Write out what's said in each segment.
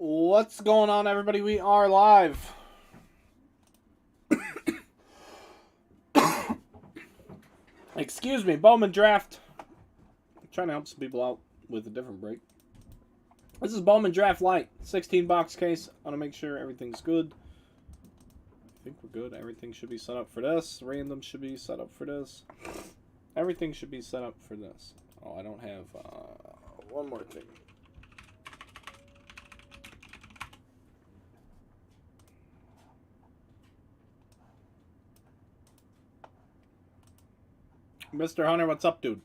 What's going on, everybody? We are live. Excuse me, Bowman draft. I'm trying to help some people out with a different break. This is Bowman Draft LITE, 16 box case. I want to make sure everything's good. I think we're good. Everything should be set up for this. Random should be set up for this. Everything should be set up for this. Oh, I don't have one more thing. Mr. Hunter, what's up, dude?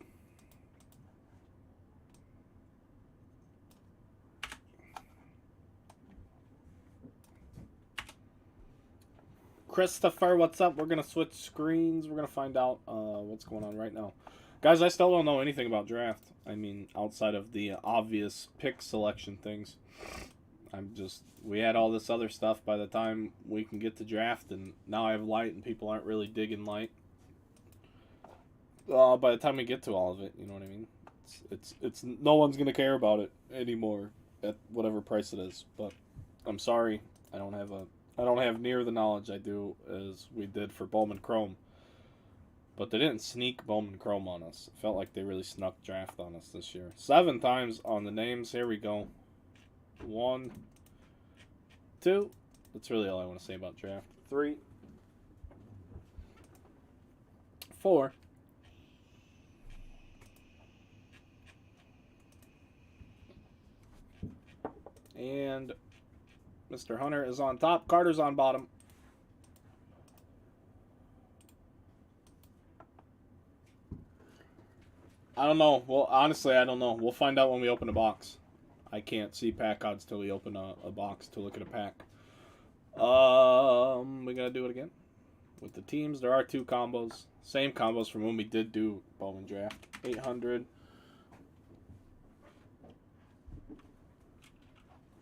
Christopher, what's up? We're going to switch screens. We're going to find out what's going on right now. Guys, I still don't know anything about draft. I mean, outside of the obvious pick selection things. We had all this other stuff by the time we can get to draft, and now I have LITE, and people aren't really digging LITE. By the time we get to all of it, you know what I mean? It's no one's going to care about it anymore at whatever price it is. But I'm sorry, I don't have near the knowledge I do as we did for Bowman Chrome. But they didn't sneak Bowman Chrome on us. It felt like they really snuck draft on us this year. 7 times on the names. Here we go. 1, 2. That's really all I want to say about draft. 3, 4. And Mr. Hunter is on top. Carter's on bottom. I don't know. Well, honestly, I don't know. We'll find out when we open a box. I can't see pack odds till we open a box to look at a pack. We gotta do it again. With the teams, there are 2 combos. Same combos from when we did do Bowman Draft. 800.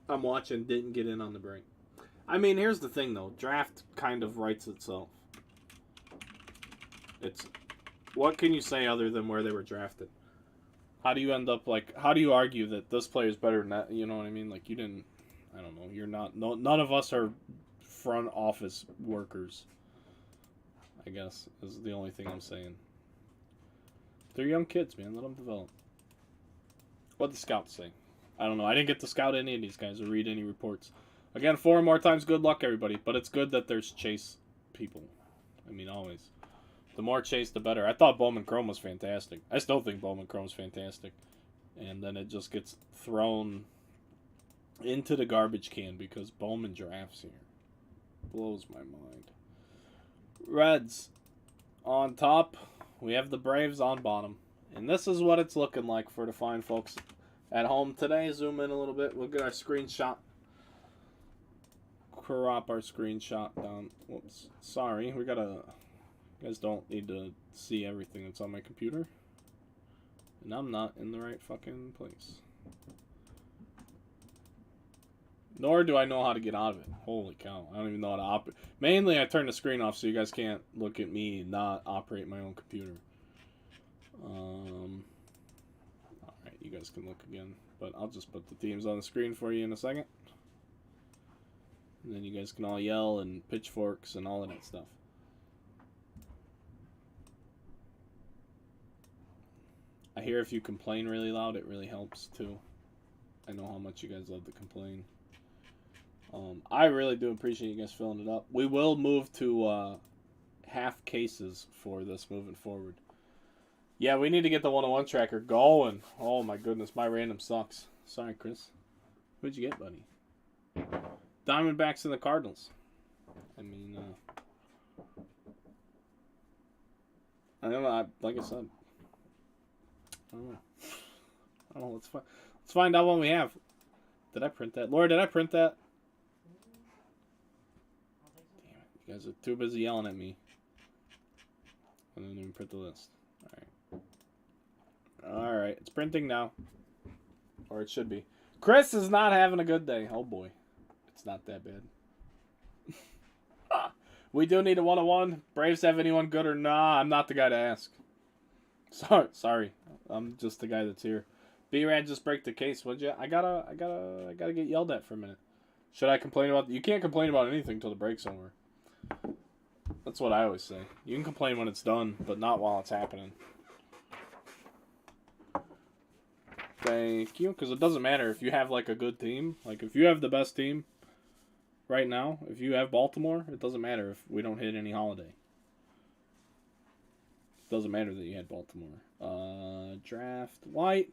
I'm watching, didn't get in on the break. I mean, here's the thing, though. Draft kind of writes itself. What can you say other than where they were drafted? How do you end up, how do you argue that this player is better than that? You know what I mean? Like, you didn't, I don't know. You're not, none of us are front office workers, I guess, is the only thing I'm saying. They're young kids, man. Let them develop. What'd the scouts say? I don't know. I didn't get to scout any of these guys or read any reports. Again, 4 more times, good luck, everybody. But it's good that there's chase people. I mean, always. The more chase, the better. I thought Bowman Chrome was fantastic. I still think Bowman Chrome is fantastic. And then it just gets thrown into the garbage can because Bowman drafts here. Blows my mind. Reds on top. We have the Braves on bottom. And this is what it's looking like for the fine folks at home today. Zoom in a little bit. We'll get our screenshot. Crop our screenshot down. Whoops. Sorry. We gotta... You guys don't need to see everything that's on my computer. And I'm not in the right fucking place. Nor do I know how to get out of it. Holy cow. I don't even know how to operate. Mainly, I turn the screen off so you guys can't look at me not operate my own computer. Alright, you guys can look again. But I'll just put the teams on the screen for you in a second. And then you guys can all yell and pitchforks and all of that stuff. I hear if you complain really loud, it really helps too. I know how much you guys love to complain. I really do appreciate you guys filling it up. We will move to half cases for this moving forward. Yeah, we need to get the 101 tracker going. Oh my goodness, my random sucks. Sorry, Chris. Who'd you get, buddy? Diamondbacks and the Cardinals. I mean, I don't know. Like I said, I don't know. Let's find out what we have. Did I print that? Laura, did I print that? Damn it. You guys are too busy yelling at me. I didn't even print the list. Alright. It's printing now. Or it should be. Chris is not having a good day. Oh boy. It's not that bad. We do need a 101. Braves have anyone good or nah? I'm not the guy to ask. Sorry. I'm just the guy that's here. B-Rad just break the case, would you? I gotta get yelled at for a minute. Should I complain about... You can't complain about anything till the break's over. That's what I always say. You can complain when it's done, but not while it's happening. Thank you. Because it doesn't matter if you have, like, a good team. Like, if you have the best team right now, if you have Baltimore, it doesn't matter if we don't hit any holiday. It doesn't matter that you had Baltimore. Draft LITE.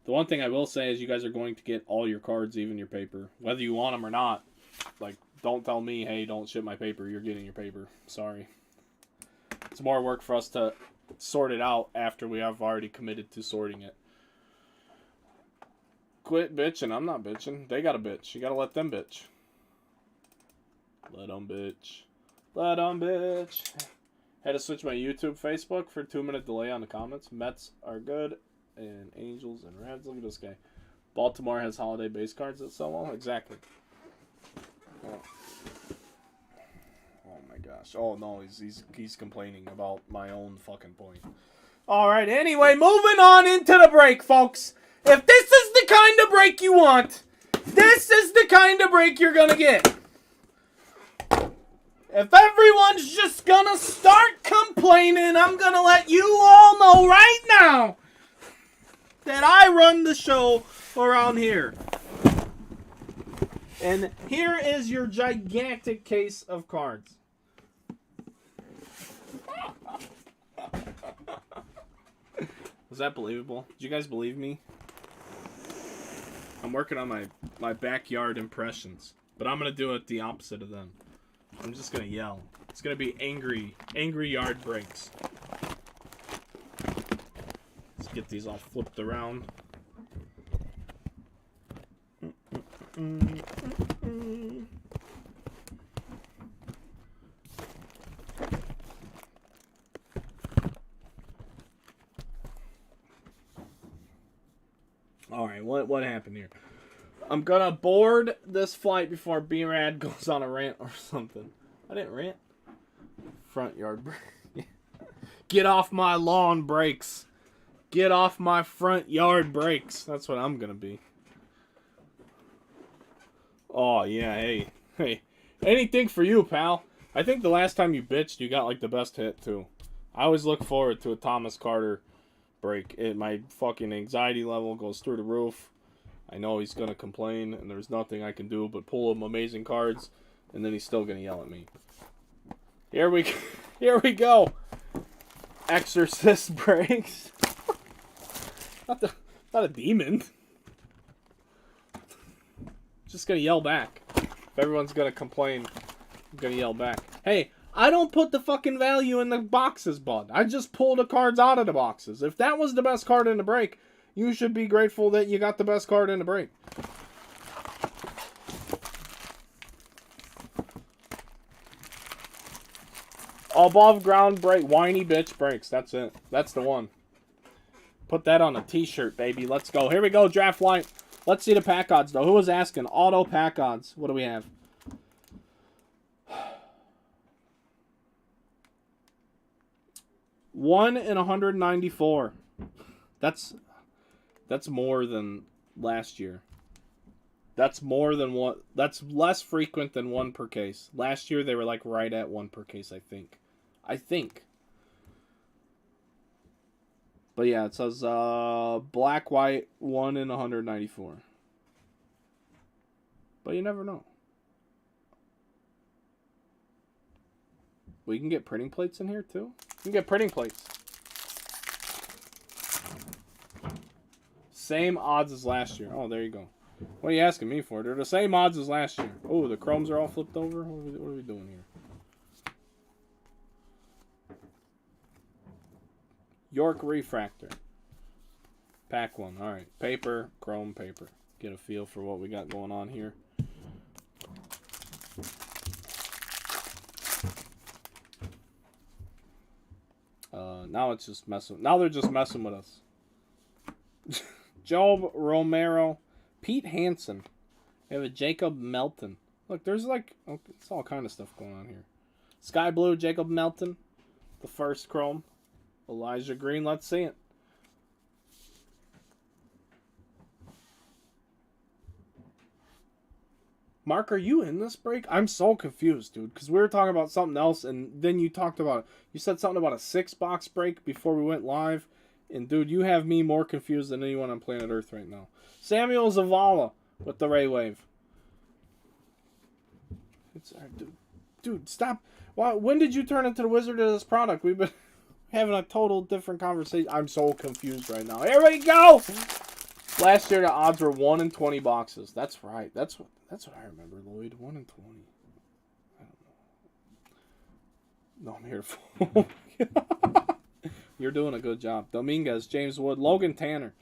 The one thing I will say is you guys are going to get all your cards, even your paper. Whether you want them or not. Like, don't tell me, hey, don't ship my paper. You're getting your paper. Sorry. It's more work for us to sort it out after we have already committed to sorting it. Quit bitching. I'm not bitching. They gotta bitch. You gotta let them bitch. Let them bitch. Let them bitch. Had to switch my YouTube, Facebook for a 2-minute delay on the comments. Mets are good. And Angels and Reds. Look at this guy. Baltimore has holiday base cards that sell well. Exactly. Oh my gosh. Oh no, he's complaining about my own fucking point. Alright, anyway, moving on into the break, folks. If this is the kind of break you want, this is the kind of break you're gonna get. If everyone's just gonna start complaining, I'm gonna let you all know right now that I run the show around here. And here is your gigantic case of cards. Was that believable? Did you guys believe me? I'm working on my backyard impressions. But I'm going to do it the opposite of them. I'm just going to yell. It's going to be angry yard breaks. Let's get these all flipped around. Alright, what happened here? I'm gonna board this flight before B-Rad goes on a rant or something. I didn't rant. Front yard break. Get off my lawn brakes. Get off my front yard brakes. That's what I'm gonna be. Oh, yeah, hey. Anything for you, pal. I think the last time you bitched, you got, like, the best hit, too. I always look forward to a Thomas Carter break. My fucking anxiety level goes through the roof. I know he's going to complain, and there's nothing I can do but pull him amazing cards, and then he's still going to yell at me. Here we go. Exorcist breaks. Not a demon. Just gonna yell back. If everyone's gonna complain, I'm gonna yell back. Hey, I don't put the fucking value in the boxes, bud. I just pull the cards out of the boxes. If that was the best card in the break, you should be grateful that you got the best card in the break. Above ground break. Whiny bitch breaks. That's it. That's the one. Put that on a t-shirt, baby. Let's go. Here we go, draft line. Let's see the pack odds, though. Who was asking? Auto pack odds. What do we have? One in 194. That's more than last year. That's more than one. That's less frequent than one per case. Last year they were like right at one per case, I think. But yeah, it says black, white, 1 in 194. But you never know. We can get printing plates in here too. You can get printing plates. Same odds as last year. Oh, there you go. What are you asking me for? They're the same odds as last year. Oh, the chromes are all flipped over. What are we doing here? York Refractor. Pack 1. Alright. Paper. Chrome paper. Get a feel for what we got going on here. Now it's just messing. Now they're just messing with us. Job Romero. Pete Hansen. We have a Jacob Melton. Look, there's like... Okay, it's all kind of stuff going on here. Sky Blue, Jacob Melton. The first chrome. Elijah Green, let's see it. Mark, are you in this break? I'm so confused, dude, because we were talking about something else, and then you said something about a 6-box break before we went live, and dude, you have me more confused than anyone on planet Earth right now. Samuel Zavala with the Ray Wave. It's dude, stop. When did you turn into the wizard of this product? We've been having a total different conversation. I'm so confused right now. Here we go! Last year the odds were 1 in 20 boxes. That's right. That's what I remember, Lloyd. 1 in 20. I don't know. No, I'm here for. You're doing a good job. Dominguez, James Wood, Logan Tanner,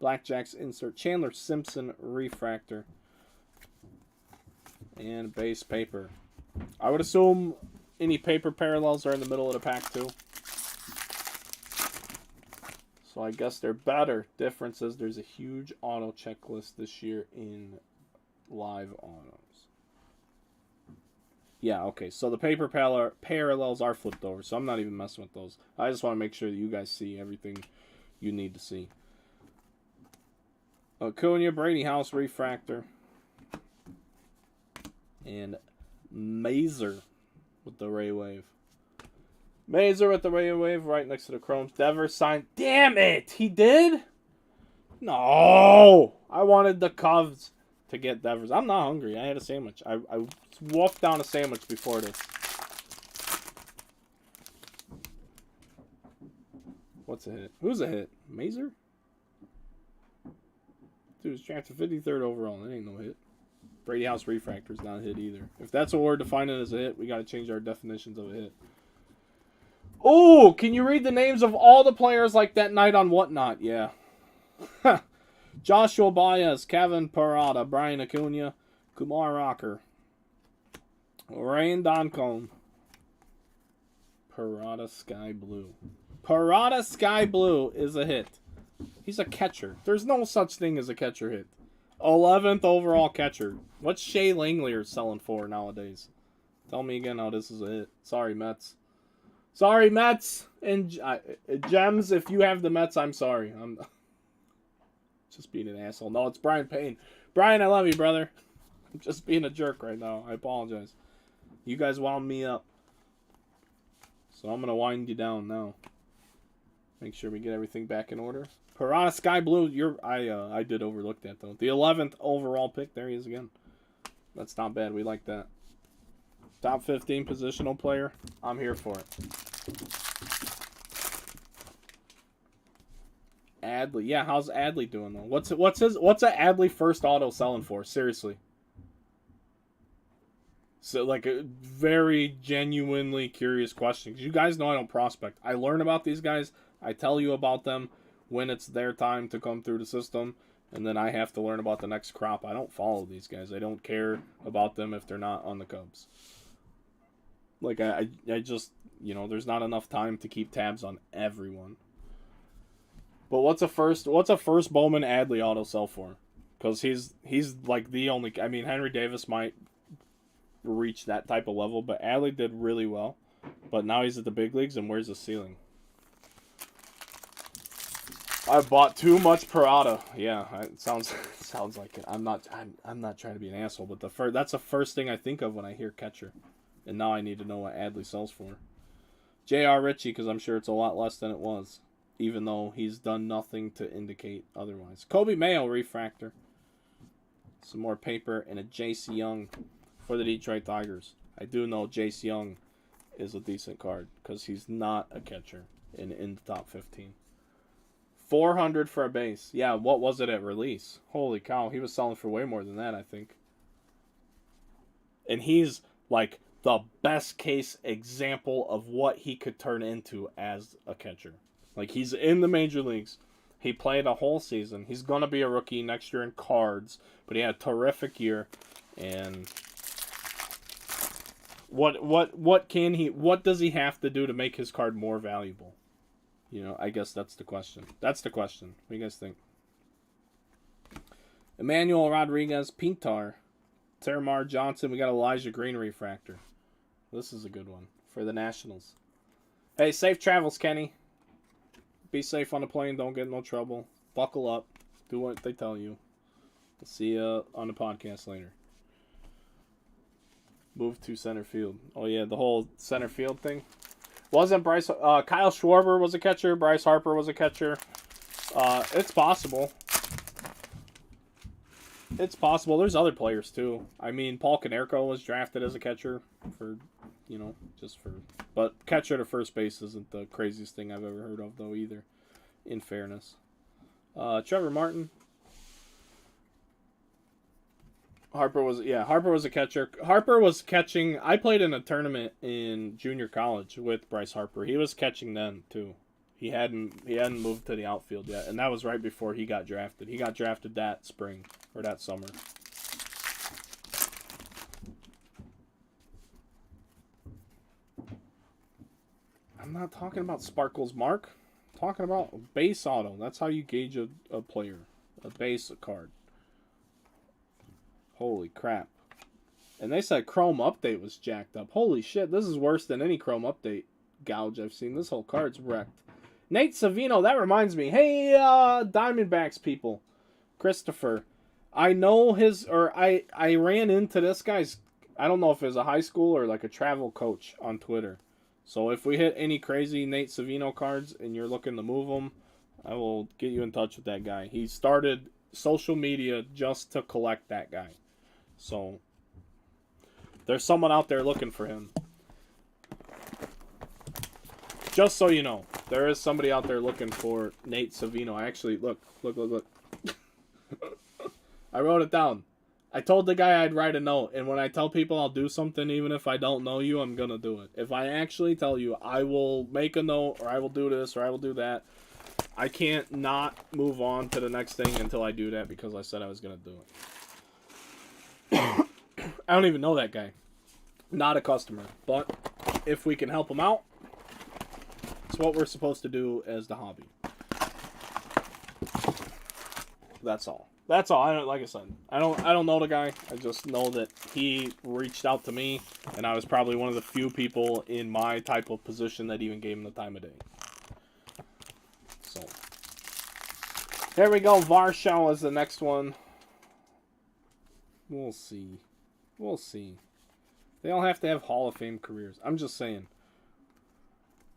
Blackjacks insert, Chandler Simpson refractor, and base paper. I would assume any paper parallels are in the middle of the pack too. So I guess they're better. Difference is there's a huge auto checklist this year in live autos. Yeah, okay. So the paper parallels are flipped over, so I'm not even messing with those. I just want to make sure that you guys see everything you need to see. Acuna, Brady House refractor, and Mazer with the Ray Wave. Mazer with the Ray Wave right next to the Chromes. Devers signed. Damn it! He did? No! I wanted the Cubs to get Devers. I'm not hungry. I had a sandwich. I wolfed down a sandwich before this. What's a hit? Who's a hit? Mazer? Dude, it's drafted 53rd overall. That ain't no hit. Brady House refractor's not a hit either. If that's what we're defining as a hit, we got to change our definitions of a hit. Oh, can you read the names of all the players like that night on Whatnot? Yeah. Joshua Baez, Kevin Parada, Brian Acuna, Kumar Rocker, Ryan Doncone, Parada Sky Blue. Parada Sky Blue is a hit. He's a catcher. There's no such thing as a catcher hit. 11th overall catcher. What's Shea Langelier selling for nowadays? Tell me again how this is a hit. Sorry, Mets. Sorry, Mets. And Gems, if you have the Mets, I'm sorry. I'm just being an asshole. No, it's Brian Payne. Brian, I love you, brother. I'm just being a jerk right now. I apologize. You guys wound me up. So I'm going to wind you down now. Make sure we get everything back in order. Parada Sky Blue, I did overlook that, though. The 11th overall pick. There he is again. That's not bad. We like that. Top 15 positional player. I'm here for it. Adley. Yeah, how's Adley doing though? What's a Adley first auto selling for? Seriously. So like a very genuinely curious question. 'Cause you guys know I don't prospect. I learn about these guys. I tell you about them when it's their time to come through the system, and then I have to learn about the next crop. I don't follow these guys. I don't care about them if they're not on the Cubs. Like, I just, there's not enough time to keep tabs on everyone. But what's a first Bowman Adley auto sell for? Because he's like the only, Henry Davis might reach that type of level, but Adley did really well. But now he's at the big leagues, and where's the ceiling? I bought too much Parada. Yeah, it sounds like it. I'm not trying to be an asshole, but that's the first thing I think of when I hear catcher. And now I need to know what Adley sells for. J.R. Ritchie, because I'm sure it's a lot less than it was, even though he's done nothing to indicate otherwise. Kobe Mayo refractor. Some more paper and a Jace Young for the Detroit Tigers. I do know Jace Young is a decent card because he's not a catcher in the top 15. 400 for a base. Yeah, what was it at release? Holy cow, he was selling for way more than that, I think. And he's like the best case example of what he could turn into as a catcher. Like, he's in the major leagues. He played a whole season. He's going to be a rookie next year in cards, but he had a terrific year. And what does he have to do to make his card more valuable? I guess that's the question. What do you guys think? Emmanuel Rodriguez, Pintar, Termar Johnson. We got Elijah Green refractor. This is a good one for the Nationals. Hey, safe travels, Kenny. Be safe on the plane. Don't get in no trouble. Buckle up. Do what they tell you. See you on the podcast later. Moved to center field. Oh, yeah, the whole center field thing. Wasn't Bryce... Kyle Schwarber was a catcher. Bryce Harper was a catcher. It's possible. It's possible. There's other players, too. I mean, Paul Konerko was drafted as a catcher for, you know, just for... But catcher to first base isn't the craziest thing I've ever heard of, though, either, in fairness. Trevor Martin. Harper was a catcher. Harper was catching. I played in a tournament in junior college with Bryce Harper. He was catching then too. He hadn't moved to the outfield yet, and that was right before he got drafted. He got drafted that spring or that summer. I'm not talking about sparkles, Mark. I'm talking about base auto. That's how you gauge a player. A base card. Holy crap. And they said Chrome Update was jacked up. Holy shit, this is worse than any Chrome Update gouge I've seen. This whole card's wrecked. Nate Savino, that reminds me. Hey, Diamondbacks people. Christopher. I know I ran into this guy's, I don't know if it was a high school or like a travel coach on Twitter. So if we hit any crazy Nate Savino cards and you're looking to move them, I will get you in touch with that guy. He started social media just to collect that guy. So, there's someone out there looking for him. Just so you know, there is somebody out there looking for Nate Savino. I actually, look. I wrote it down. I told the guy I'd write a note, and when I tell people I'll do something, even if I don't know you, I'm going to do it. If I actually tell you, I will make a note, or I will do this, or I will do that. I can't not move on to the next thing until I do that because I said I was going to do it. I don't even know that guy. Not a customer. But if we can help him out, it's what we're supposed to do as the hobby. That's all. That's all. Like I said, I don't know the guy. I just know that he reached out to me, and I was probably one of the few people in my type of position that even gave him the time of day. So there we go. Varshall is the next one. We'll see. We'll see. They all have to have Hall of Fame careers. I'm just saying.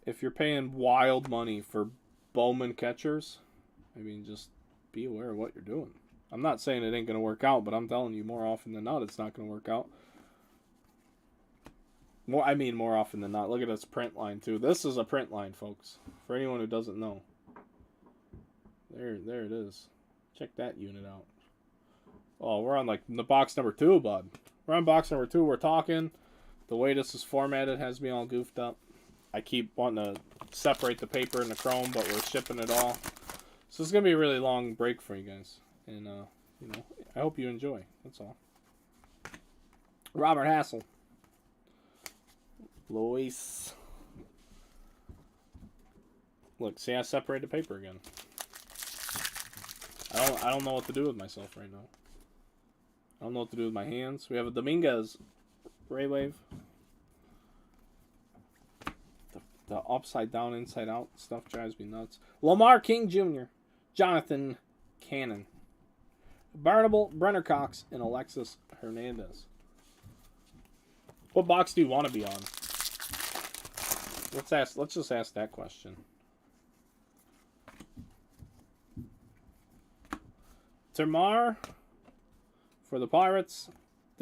If you're paying wild money for Bowman catchers, I mean, just be aware of what you're doing. I'm not saying it ain't going to work out, but I'm telling you more often than not it's not going to work out. More often than not. Look at this print line, too. This is a print line, folks. For anyone who doesn't know. There it is. Check that unit out. Oh, we're on, like, the box number 2, bud. We're on box number 2. We're talking. The way this is formatted has me all goofed up. I keep wanting to separate the paper and the chrome, but we're shipping it all. So it's going to be a really long break for you guys. And, you know, I hope you enjoy. That's all. Robert Hassel. Luis. Look, see, I separated the paper again. I don't know what to do with myself right now. I don't know what to do with my hands. We have a Dominguez Ray Wave. The upside down, inside out stuff drives me nuts. Lamar King Jr., Jonathan Cannon, Barnable, Brenner Cox, and Alexis Hernandez. What box do you want to be on? Let's just ask that question. Termar for the Pirates,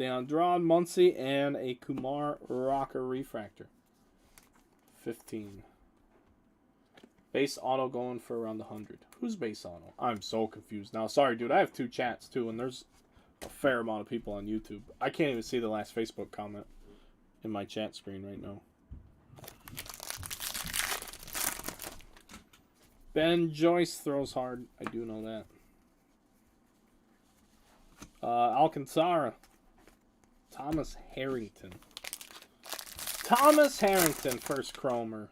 DeAndron Muncy, and a Kumar Rocker Refractor. 15. Base auto going for around 100. Who's base auto? I'm so confused now. Sorry, dude. I have 2 chats, too, and there's a fair amount of people on YouTube. I can't even see the last Facebook comment in my chat screen right now. Ben Joyce throws hard. I do know that. Alcantara. Thomas Harrington. Thomas Harrington, first chromer.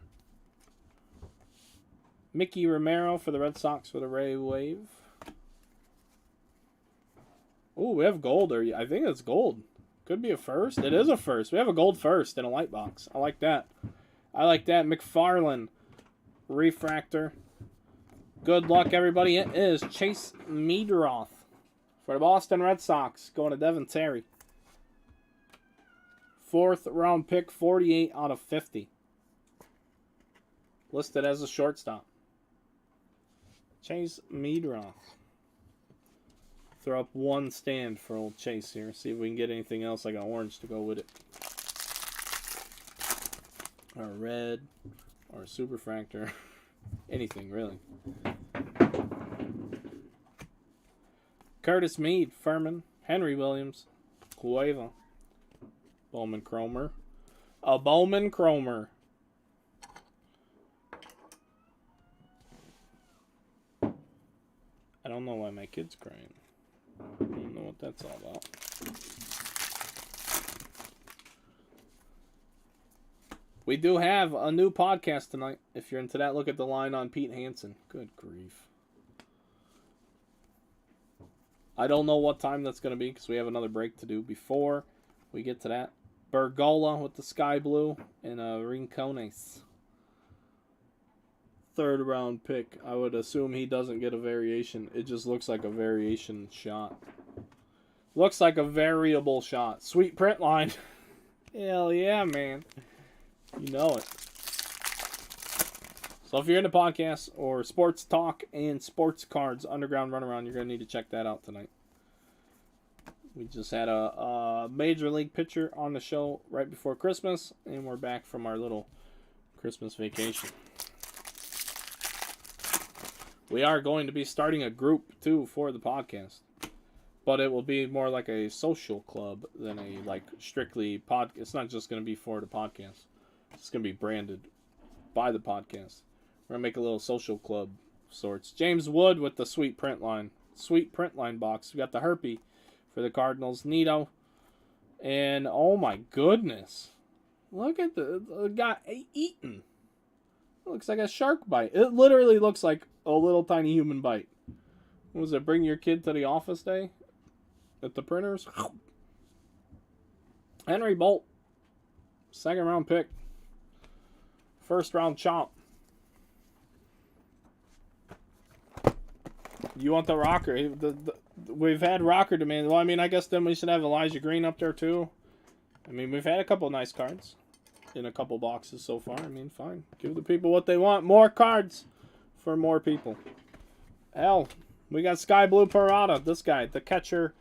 Mickey Romero for the Red Sox for the Ray Wave. Oh, we have gold. I think it's gold. Could be a first. It is a first. We have a gold first in a light box. I like that. I like that. McFarland. Refractor. Good luck, everybody. It is Chase Meadroth for the Boston Red Sox. Going to Devin Terry. 4th round pick, 48 out of 50. Listed as a shortstop. Chase Meadroth. Throw up one stand for old Chase here. See if we can get anything else like an orange to go with it. Or a red. Or a superfractor. Anything, really. Curtis Mead, Furman, Henry Williams, Cueva, Bowman Cromer. A Bowman Cromer. I don't know why my kid's crying. I don't know what that's all about. We do have a new podcast tonight. If you're into that, look at the line on Pete Hansen. Good grief. I don't know what time that's going to be because we have another break to do before we get to that. Bergola with the sky blue and Rincones. 3rd round pick. I would assume he doesn't get a variation. It just looks like a variation shot. Looks like a variable shot. Sweet print line. Hell yeah, man. You know it. So if you're into podcasts or sports talk and sports cards, Underground Runaround, you're going to need to check that out tonight. We just had a Major League pitcher on the show right before Christmas, and we're back from our little Christmas vacation. We are going to be starting a group, too, for the podcast. But it will be more like a social club than a, like, strictly pod. It's not just going to be for the podcast. It's going to be branded by the podcast. We're going to make a little social club of sorts. James Wood with the sweet print line. Sweet print line box. We got the Herpy for the Cardinals. Nito. And, oh my goodness. Look at the guy eating. It looks like a shark bite. It literally looks like a little tiny human bite. What was it? Bring your kid to the office day at the printers? Henry Bolt. 2nd round pick. 1st round chomp. You want the rocker. We've had rocker demand. Well, I mean, I guess then we should have Elijah Green up there too. I mean, we've had a couple nice cards in a couple boxes so far. I mean, fine. Give the people what they want. More cards for more people. Hell, we got Sky Blue Parada. This guy, the catcher,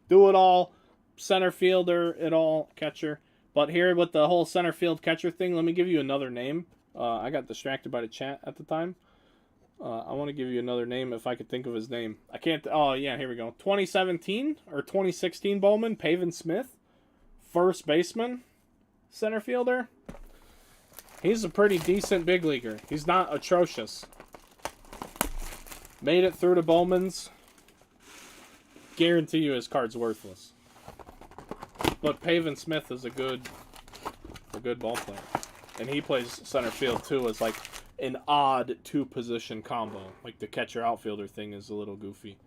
do it all, center fielder, it all, catcher. But here with the whole center field catcher thing, let me give you another name. I got distracted by the chat at the time. I want to give you another name if I could think of his name. I can't. Oh, yeah, here we go. 2017 or 2016 Bowman, Pavin Smith. 1st baseman, center fielder. He's a pretty decent big leaguer. He's not atrocious. Made it through the Bowmans. Guarantee you his card's worthless. But Pavin Smith is a good ball player. And he plays center field too as like an odd 2-position combo. Like the catcher outfielder thing is a little goofy.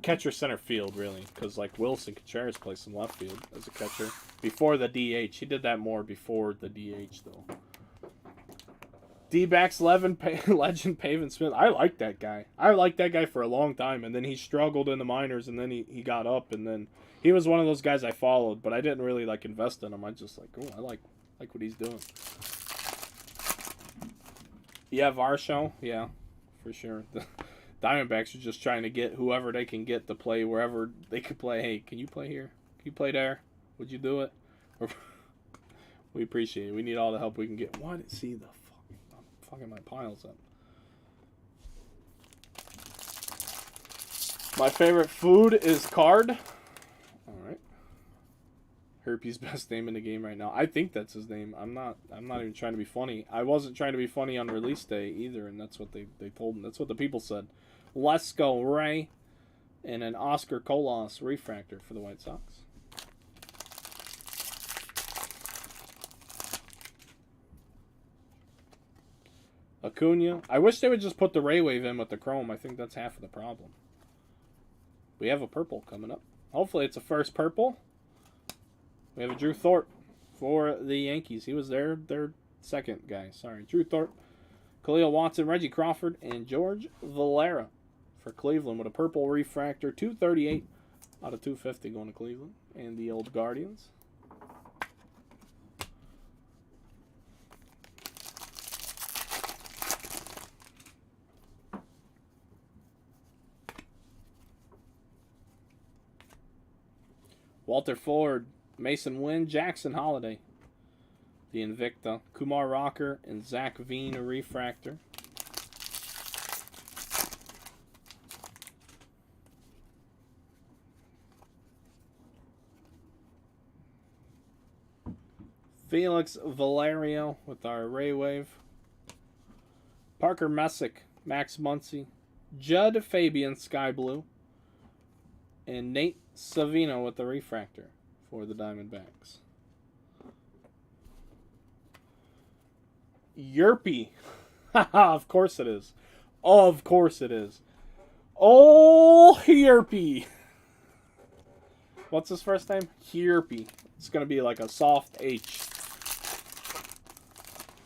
Catcher center field really, because like Wilson Contreras plays some left field as a catcher before the DH. He did that more before the DH though. D-backs legend Pavin Smith. I like that guy. I liked that guy for a long time, and then he struggled in the minors, and then he got up, and then he was one of those guys I followed, but I didn't really like invest in him. I just like, oh, I like what he's doing. Yeah, Varsho. Yeah, for sure. The Diamondbacks are just trying to get whoever they can get to play wherever they could play. Hey, can you play here? Can you play there? Would you do it? We appreciate it. We need all the help we can get. Why did see the fucking my piles up? My favorite food is card. All right. Herpy's best name in the game right now. I think that's his name. I'm not even trying to be funny. I wasn't trying to be funny on release day either, and that's what they told me. That's what the people said. Let's go, Ray. And an Oscar Colas refractor for the White Sox. Acuna. I wish they would just put the Ray Wave in with the chrome. I think that's half of the problem. We have a purple coming up. Hopefully it's a first purple. We have a Drew Thorpe for the Yankees. He was their second guy. Sorry. Drew Thorpe, Khalil Watson, Reggie Crawford, and George Valera for Cleveland with a purple refractor. 238 out of 250 going to Cleveland. And the old Guardians. Walter Ford, Mason Wynn, Jackson Holiday. The Invicta, Kumar Rocker, and Zach Veen, a refractor. Felix Valerio with our Ray Wave. Parker Messick, Max Muncy. Judd Fabian, Sky Blue. And Nate Savino with the refractor for the Diamondbacks. Yerpy. Of course it is. Of course it is. Oh, Yerpy. What's his first name? Yerpy. It's going to be like a soft H.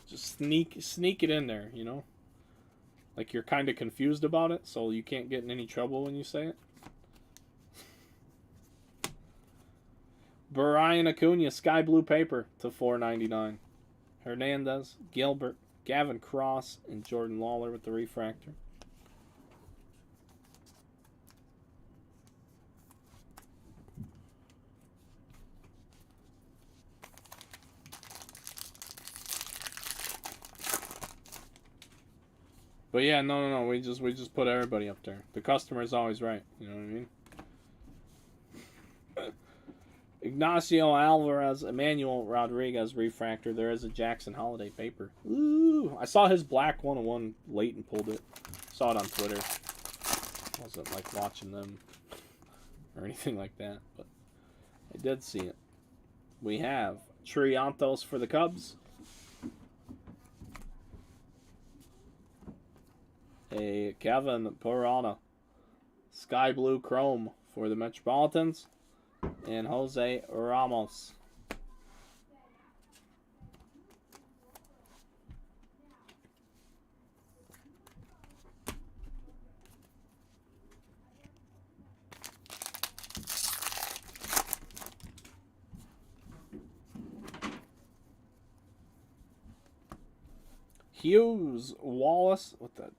Just sneak it in there, you know? Like you're kind of confused about it, so you can't get in any trouble when you say it. Brian Acuna, Sky Blue paper to $4.99. Hernandez, Gilbert, Gavin Cross, and Jordan Lawler with the refractor. But yeah, no. We just put everybody up there. The customer's always right. You know what I mean? Ignacio Alvarez, Emmanuel Rodriguez refractor. There is a Jackson Holiday paper. Ooh, I saw his black 101 late and pulled it. Saw it on Twitter. Wasn't like watching them or anything like that, but I did see it. We have Triantos for the Cubs. A Kevin Parada, Sky Blue Chrome for the Metropolitans. And Jose Ramos. Hughes, Wallace. What the?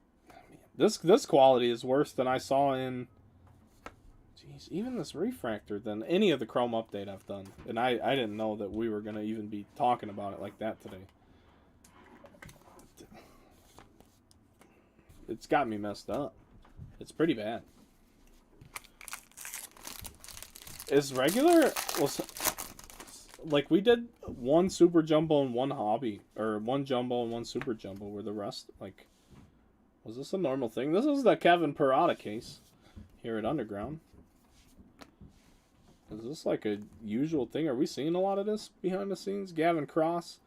This quality is worse than I saw in. Jeez, even this refractor than any of the Chrome update I've done. And I didn't know that we were going to even be talking about it like that today. It's got me messed up. It's pretty bad. Is regular... Like, we did one Super Jumbo and one Hobby. Or one Jumbo and one Super Jumbo. Where the rest, like... Was this a normal thing? This is the Kevin Parada case. Here at Underground. Is this like a usual thing? Are we seeing a lot of this behind the scenes? Gavin Cross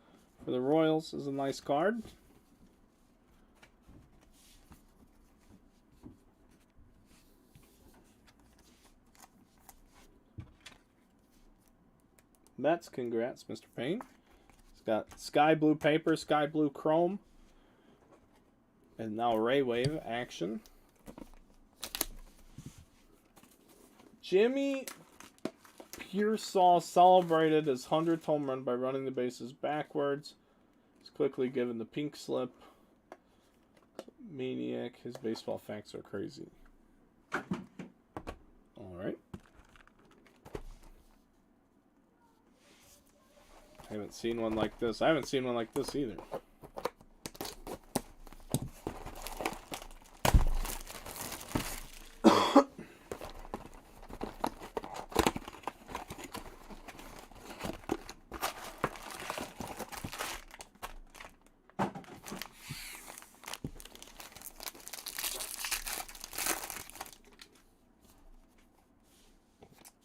for the Royals is a nice card. Mets, congrats, Mr. Payne. It's got Sky Blue paper, Sky Blue Chrome. And now Ray Wave action. Jimmy Pearsall celebrated his 100th home run by running the bases backwards. He's quickly given the pink slip. Maniac. His baseball facts are crazy. Alright. I haven't seen one like this. I haven't seen one like this either.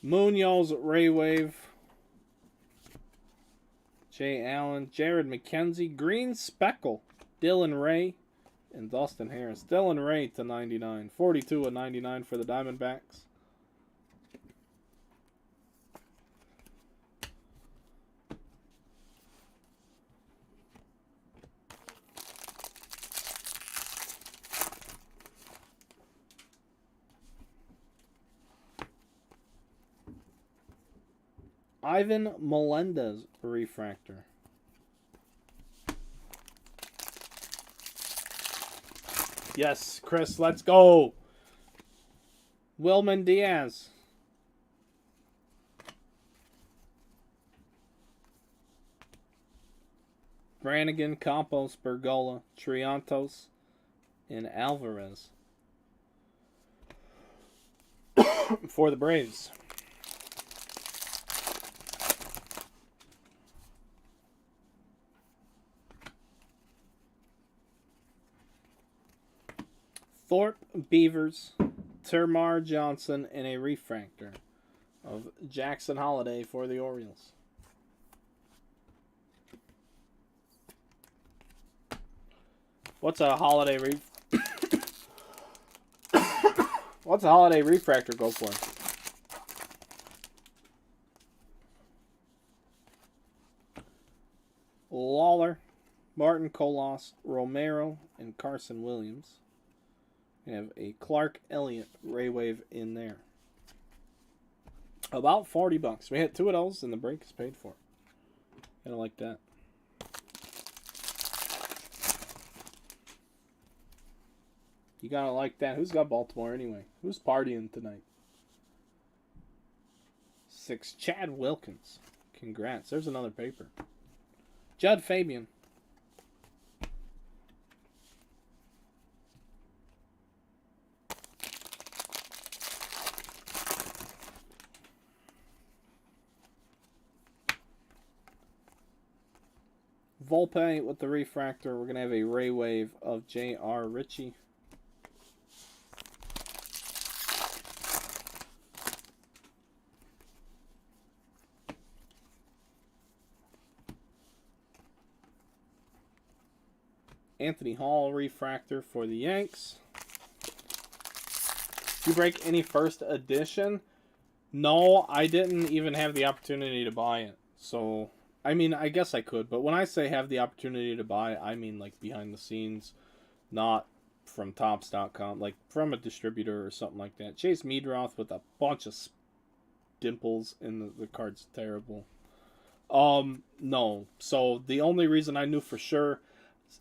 Munoz, Ray Wave, Jay Allen, Jared McKenzie, Green Speckle, Dylan Ray, and Dustin Harris. Dylan Ray to 99. 42 of 99 for the Diamondbacks. Ivan Melendez refractor. Yes, Chris, let's go. Wilman Diaz. Brannigan, Campos, Bergola, Triantos, and Alvarez for the Braves. Thorpe, Beavers, Termar Johnson, and a refractor of Jackson Holiday for the Orioles. What's a Holiday What's a Holiday refractor go for? Lawler, Martin Colas, Romero, and Carson Williams. We have a Clark Elliott Ray Wave in there. About $40. We had 2 of those, and the break is paid for. Kind of like that. You gotta like that. Who's got Baltimore anyway? Who's partying tonight? 6. Chad Wilkins. Congrats. There's another paper. Judd Fabian. Volpe with the refractor. We're going to have a Ray Wave of J.R. Ritchie. Anthony Hall refractor for the Yanks. Did you break any first edition? No, I didn't even have the opportunity to buy it. So, I mean, I guess I could. But when I say have the opportunity to buy, I mean like behind the scenes. Not from Topps.com. Like from a distributor or something like that. Chase Meadroth with a bunch of dimples in the card's terrible. No. So, the only reason I knew for sure...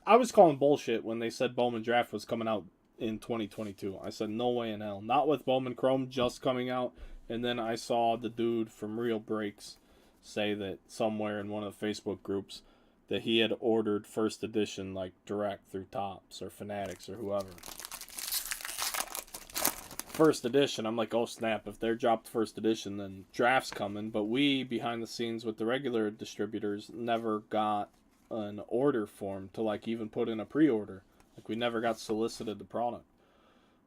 I was calling bullshit when they said Bowman Draft was coming out in 2022. I said, no way in hell. Not with Bowman Chrome just coming out. And then I saw the dude from Real Breaks say that somewhere in one of the Facebook groups that he had ordered first edition like direct through Topps or Fanatics or whoever. First edition, I'm like, oh snap, if they're dropped first edition, then Draft's coming. But we, behind the scenes with the regular distributors, never got an order form to like even put in a pre-order. Like we never got solicited the product.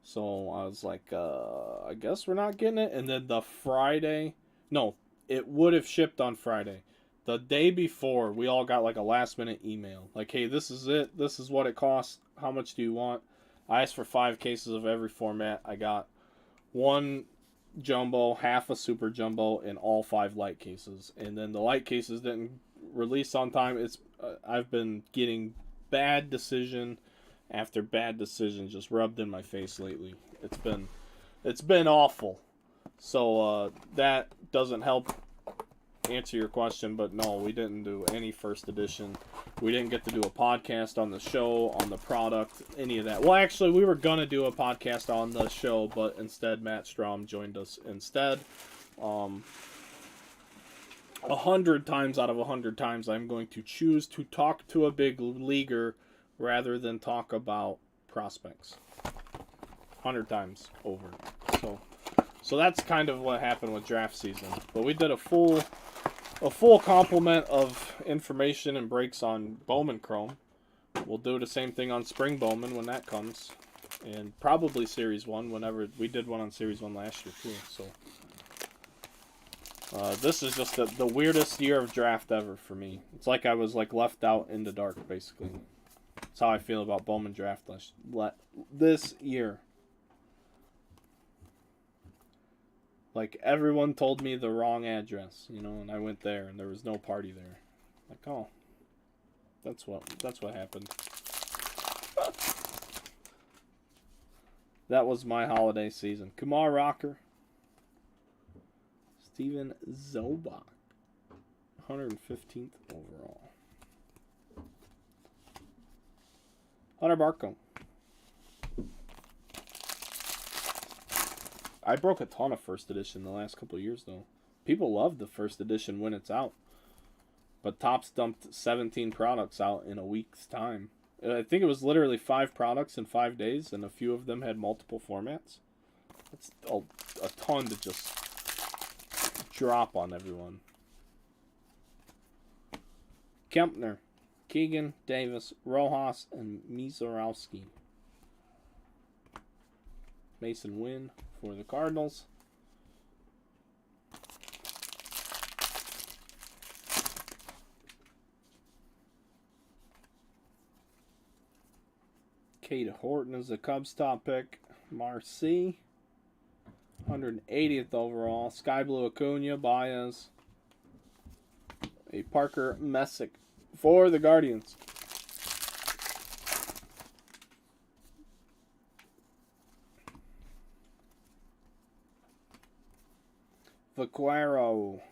So I was like, I guess we're not getting it. And then the Friday, no, it would have shipped on Friday. The day before, we all got like a last minute email. Like, hey, this is it. This is what it costs. How much do you want? I asked for 5 cases of every format. I got 1 jumbo, half a super jumbo, and all 5 light cases. And then the light cases didn't release on time. It's I've been getting bad decision after bad decision just rubbed in my face lately. It's been awful. So that doesn't help answer your question, but no, we didn't do any first edition. We didn't get to do a podcast on the show, on the product, any of that. Well, actually, we were going to do a podcast on the show, but instead Matt Strom joined us instead. 100 times out of 100 times, I'm going to choose to talk to a big leaguer rather than talk about prospects. 100 times over. So that's kind of what happened with draft season. But we did a full complement of information and breaks on Bowman Chrome. We'll do the same thing on Spring Bowman when that comes. And probably Series 1 whenever... We did one on Series 1 last year too, so... this is just the weirdest year of draft ever for me. It's like I was like left out in the dark, basically. That's how I feel about Bowman Draft this year. Like everyone told me the wrong address, you know, and I went there and there was no party there. Like, oh, that's what happened. That was my holiday season. Kumar Rocker. Steven Zobach, 115th overall. Hunter Barco. I broke a ton of first edition the last couple of years, though. People love the first edition when it's out. But Topps dumped 17 products out in a week's time. I think it was literally 5 products in 5 days, and a few of them had multiple formats. That's a ton to just drop on everyone. Kempner, Keegan, Davis, Rojas, and Mizorowski. Mason Wynn for the Cardinals. Cade Horton is the Cubs top pick. Marcy, 180th overall. Sky Blue Acuna, Baez. A Parker Messick for the Guardians. Vaquero,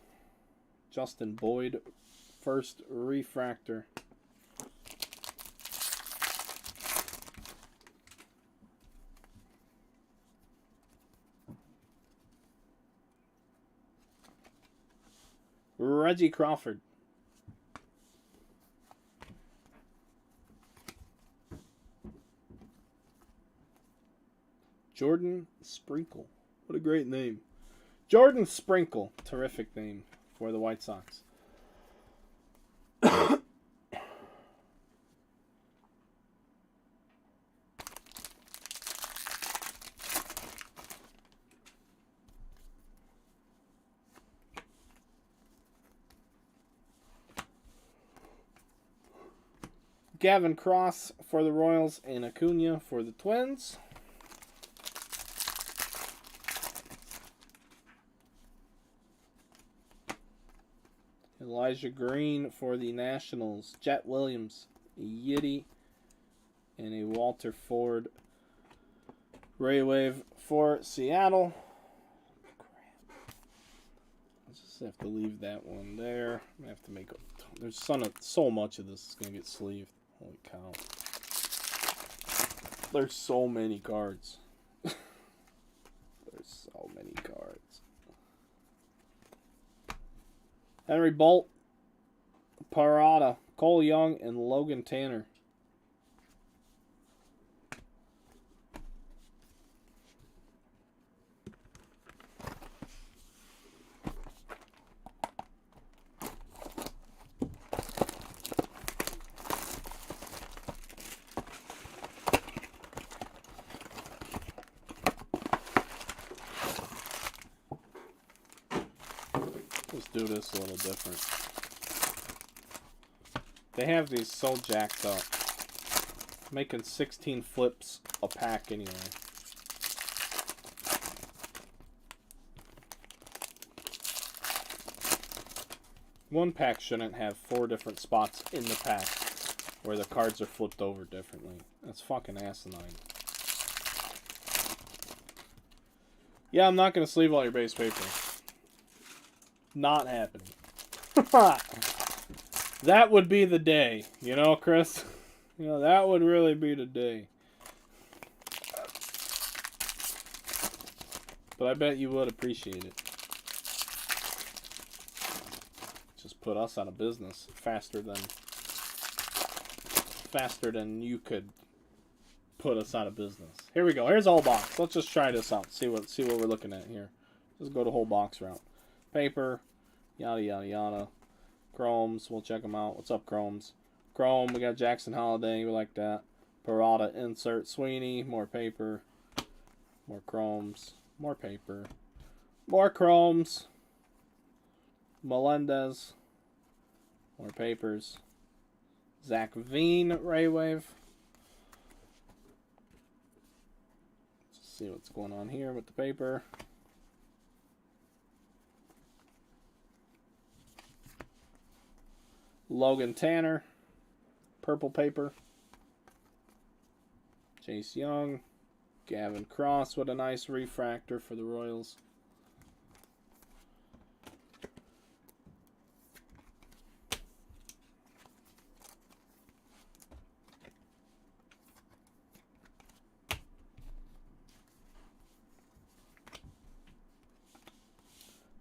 Justin Boyd, first refractor. Reggie Crawford. Jordan Sprinkle. What a great name. Jordan Sprinkle. Terrific name for the White Sox. Gavin Cross for the Royals and Acuna for the Twins. Elijah Green for the Nationals. Jet Williams, a Yiddy, and a Walter Ford Ray Wave for Seattle. I'll just have to leave that one there. I have to make a, there's so much of this is going to get sleeved. Holy cow. There's so many cards. There's so many cards. Henry Bolt, Parada, Cole Young, and Logan Tanner. Let's do this a little different. They have these so jacked up. Making 16 flips a pack anyway. One pack shouldn't have 4 different spots in the pack where the cards are flipped over differently. That's fucking asinine. Yeah, I'm not going to sleeve all your base paper. Not happening. That would be the day. You know, Chris? You know, that would really be the day. But I bet you would appreciate it. Just put us out of business faster than you could put us out of business. Here we go. Here's a whole box. Let's just try this out. See what we're looking at here. Just go to whole box route. Paper, yada yada yada. Chromes, we'll check them out. What's up, Chromes? Chrome, we got Jackson Holiday, we like that. Parada, insert, Sweeney, more paper. More Chromes, more paper. More Chromes. Melendez, more papers. Zach Veen, Ray Wave. Let's see what's going on here with the paper. Logan Tanner, purple paper. Chase Young, Gavin Cross with a nice refractor for the Royals.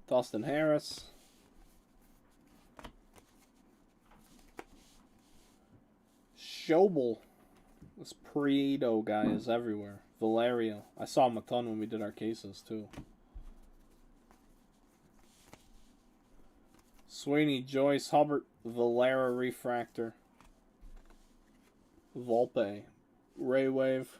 Dustin Harris. Schobel. This Prieto guy is everywhere. Valerio. I saw him a ton when we did our cases, too. Sweeney, Joyce, Hubbard, Valera Refractor. Volpe. Ray Wave.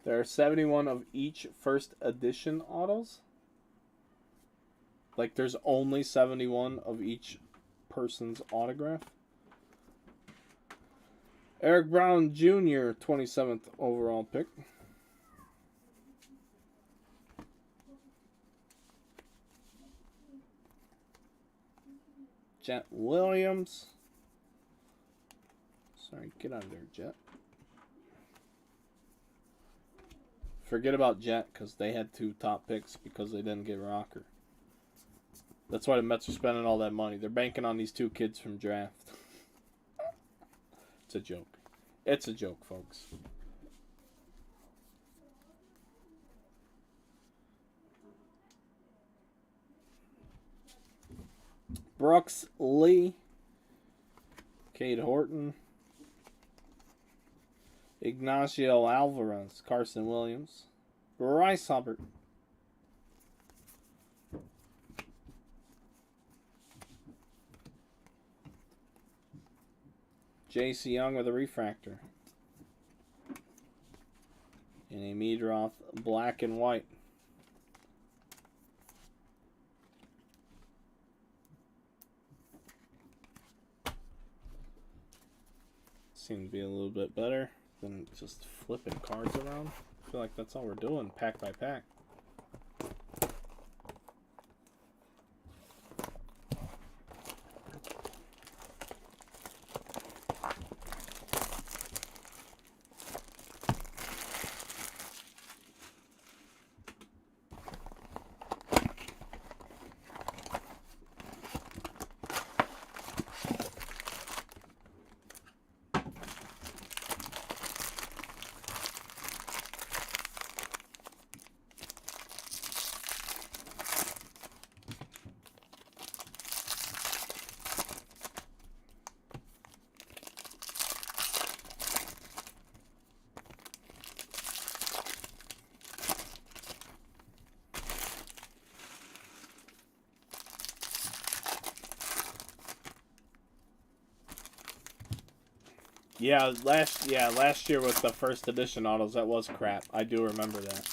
There are 71 of each first edition autos. Like there's only 71 of each person's autograph. Eric Brown Jr., 27th overall pick. Jet Williams. Sorry, get out of there, Jet. Forget about Jet because they had 2 top picks because they didn't get Rocker. That's why the Mets are spending all that money. They're banking on these 2 kids from draft. It's a joke. It's a joke, folks. Brooks Lee. Cade Horton. Ignacio Alvarez. Carson Williams. Bryce Hubbard. J.C. Young with a refractor. And a Meadroth black and white. Seems to be a little bit better than just flipping cards around. I feel like that's all we're doing, pack by pack. Last year with the first edition autos, that was crap. I do remember that.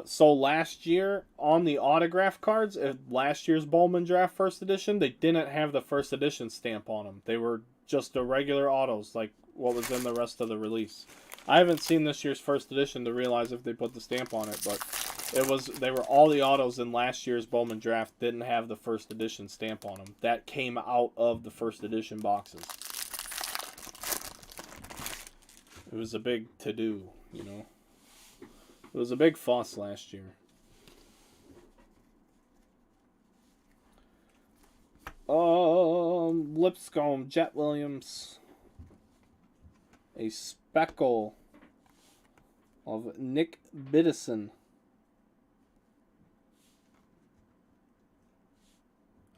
So last year on the autograph cards, last year's Bowman draft first edition, they didn't have the first edition stamp on them. They were just the regular autos, like what was in the rest of the release. I haven't seen this year's first edition to realize if they put the stamp on it, but they were all the autos in last year's Bowman draft didn't have the first edition stamp on them. That came out of the first edition boxes. It was a big to-do, you know. It was a big fuss last year. Lipscomb, Jet Williams. A speckle of Nick Biddison.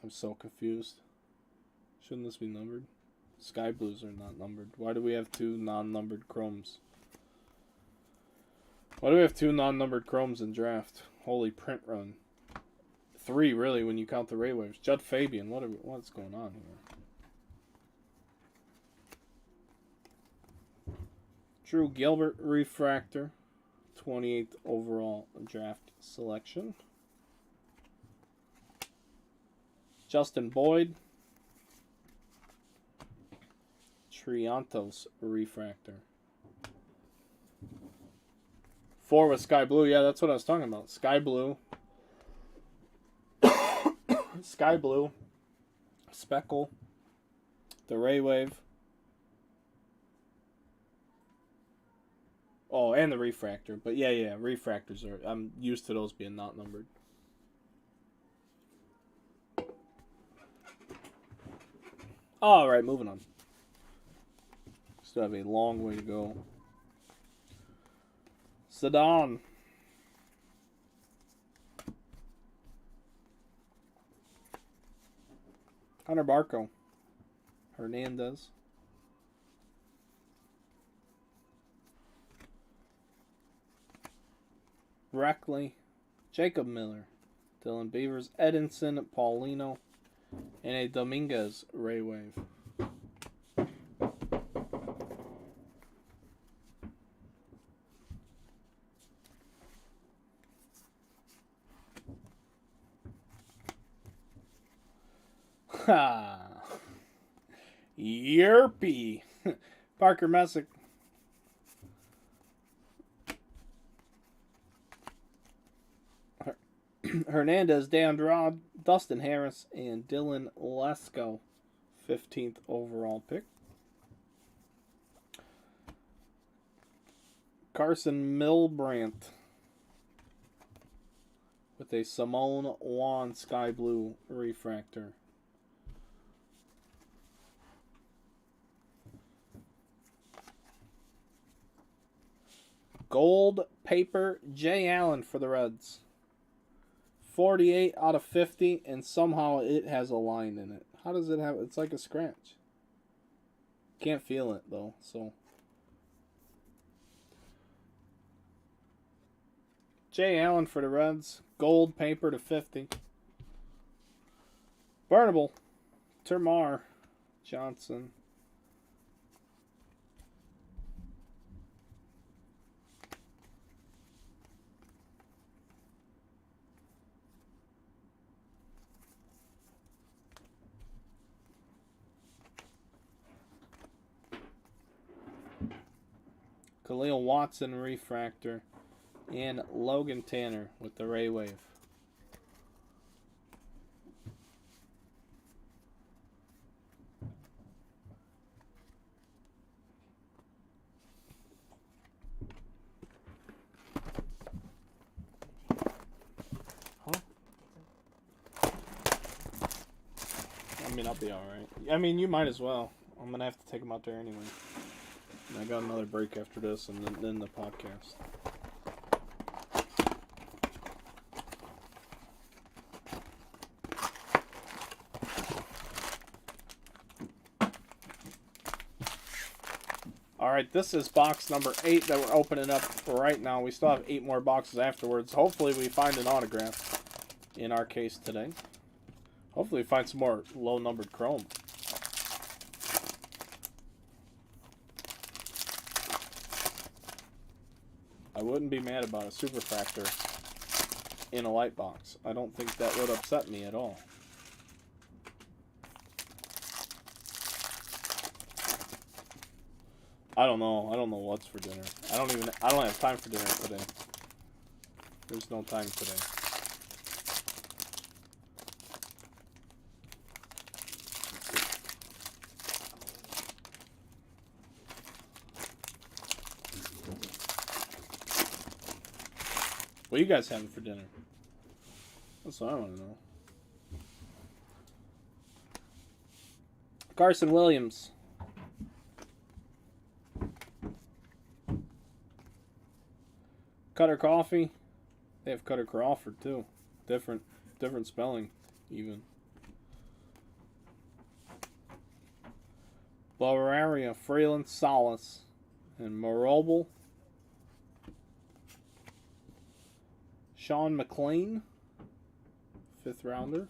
I'm so confused. Shouldn't this be numbered? Sky Blues are not numbered. Why do we have 2 non-numbered chromes? Why do we have 2 non-numbered chromes in draft? Holy print run. 3 really when you count the Ray Waves. Judd Fabian, what's going on here? Drew Gilbert refractor, 28th overall draft selection. Justin Boyd, Triantos refractor. 4 with Sky Blue, yeah, that's what I was talking about. Sky Blue, Sky Blue, Speckle, the Ray Wave. Oh, and the refractor. But yeah, refractors are... I'm used to those being not numbered. All right, moving on. Still have a long way to go. Sedan. Hunter Barco. Hernandez. Reckley. Jacob Miller. Dylan Beavers. Edinson. Paulino. And a Dominguez Ray Wave. Ha! Yerpy. Parker Messick. Hernandez, DeAndrade, Dustin Harris, and Dylan Lesko. 15th overall pick. Carson Milbrandt with a Simone Juan Sky Blue refractor. Gold paper Jay Allen for the Reds. 48 out of 50, and somehow it has a line in it. How does it have? It's like a scratch. Can't feel it though, so. Jay Allen for the Reds. Gold paper to 50. Burnable. Termar. Johnson. Khalil Watson refractor. And Logan Tanner with the Ray Wave. I mean, I'll be alright. I mean, you might as well. I'm going to have to take them out there anyway. And I got another break after this and then the podcast. Alright, this is box number 8 that we're opening up right now. We still have 8 more boxes afterwards. Hopefully we find an autograph in our case today. Hopefully we find some more low-numbered chrome. I wouldn't be mad about a superfractor in a light box. I don't think that would upset me at all. I don't know. I don't know what's for dinner. I don't have time for dinner today. There's no time today. What are you guys having for dinner? That's what I want to know. Carson Williams. Cutter Coffee. They have Cutter Crawford too. Different spelling even. Bavaria, Freeland, Salas, and Marobel. Sean McLean, 5th rounder.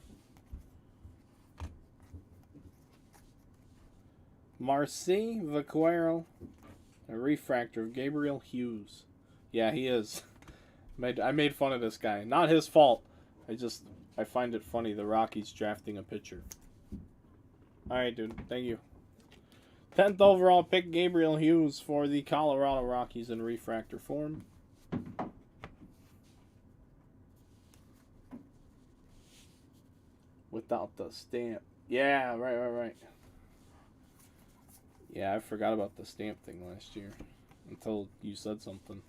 Marcy Vaquero, a refractor of Gabriel Hughes. Yeah, he is. I made fun of this guy. Not his fault. I find it funny the Rockies drafting a pitcher. Alright, dude. Thank you. 10th overall pick, Gabriel Hughes for the Colorado Rockies in refractor form. Without the stamp. Yeah, right. Yeah, I forgot about the stamp thing last year. Until you said something.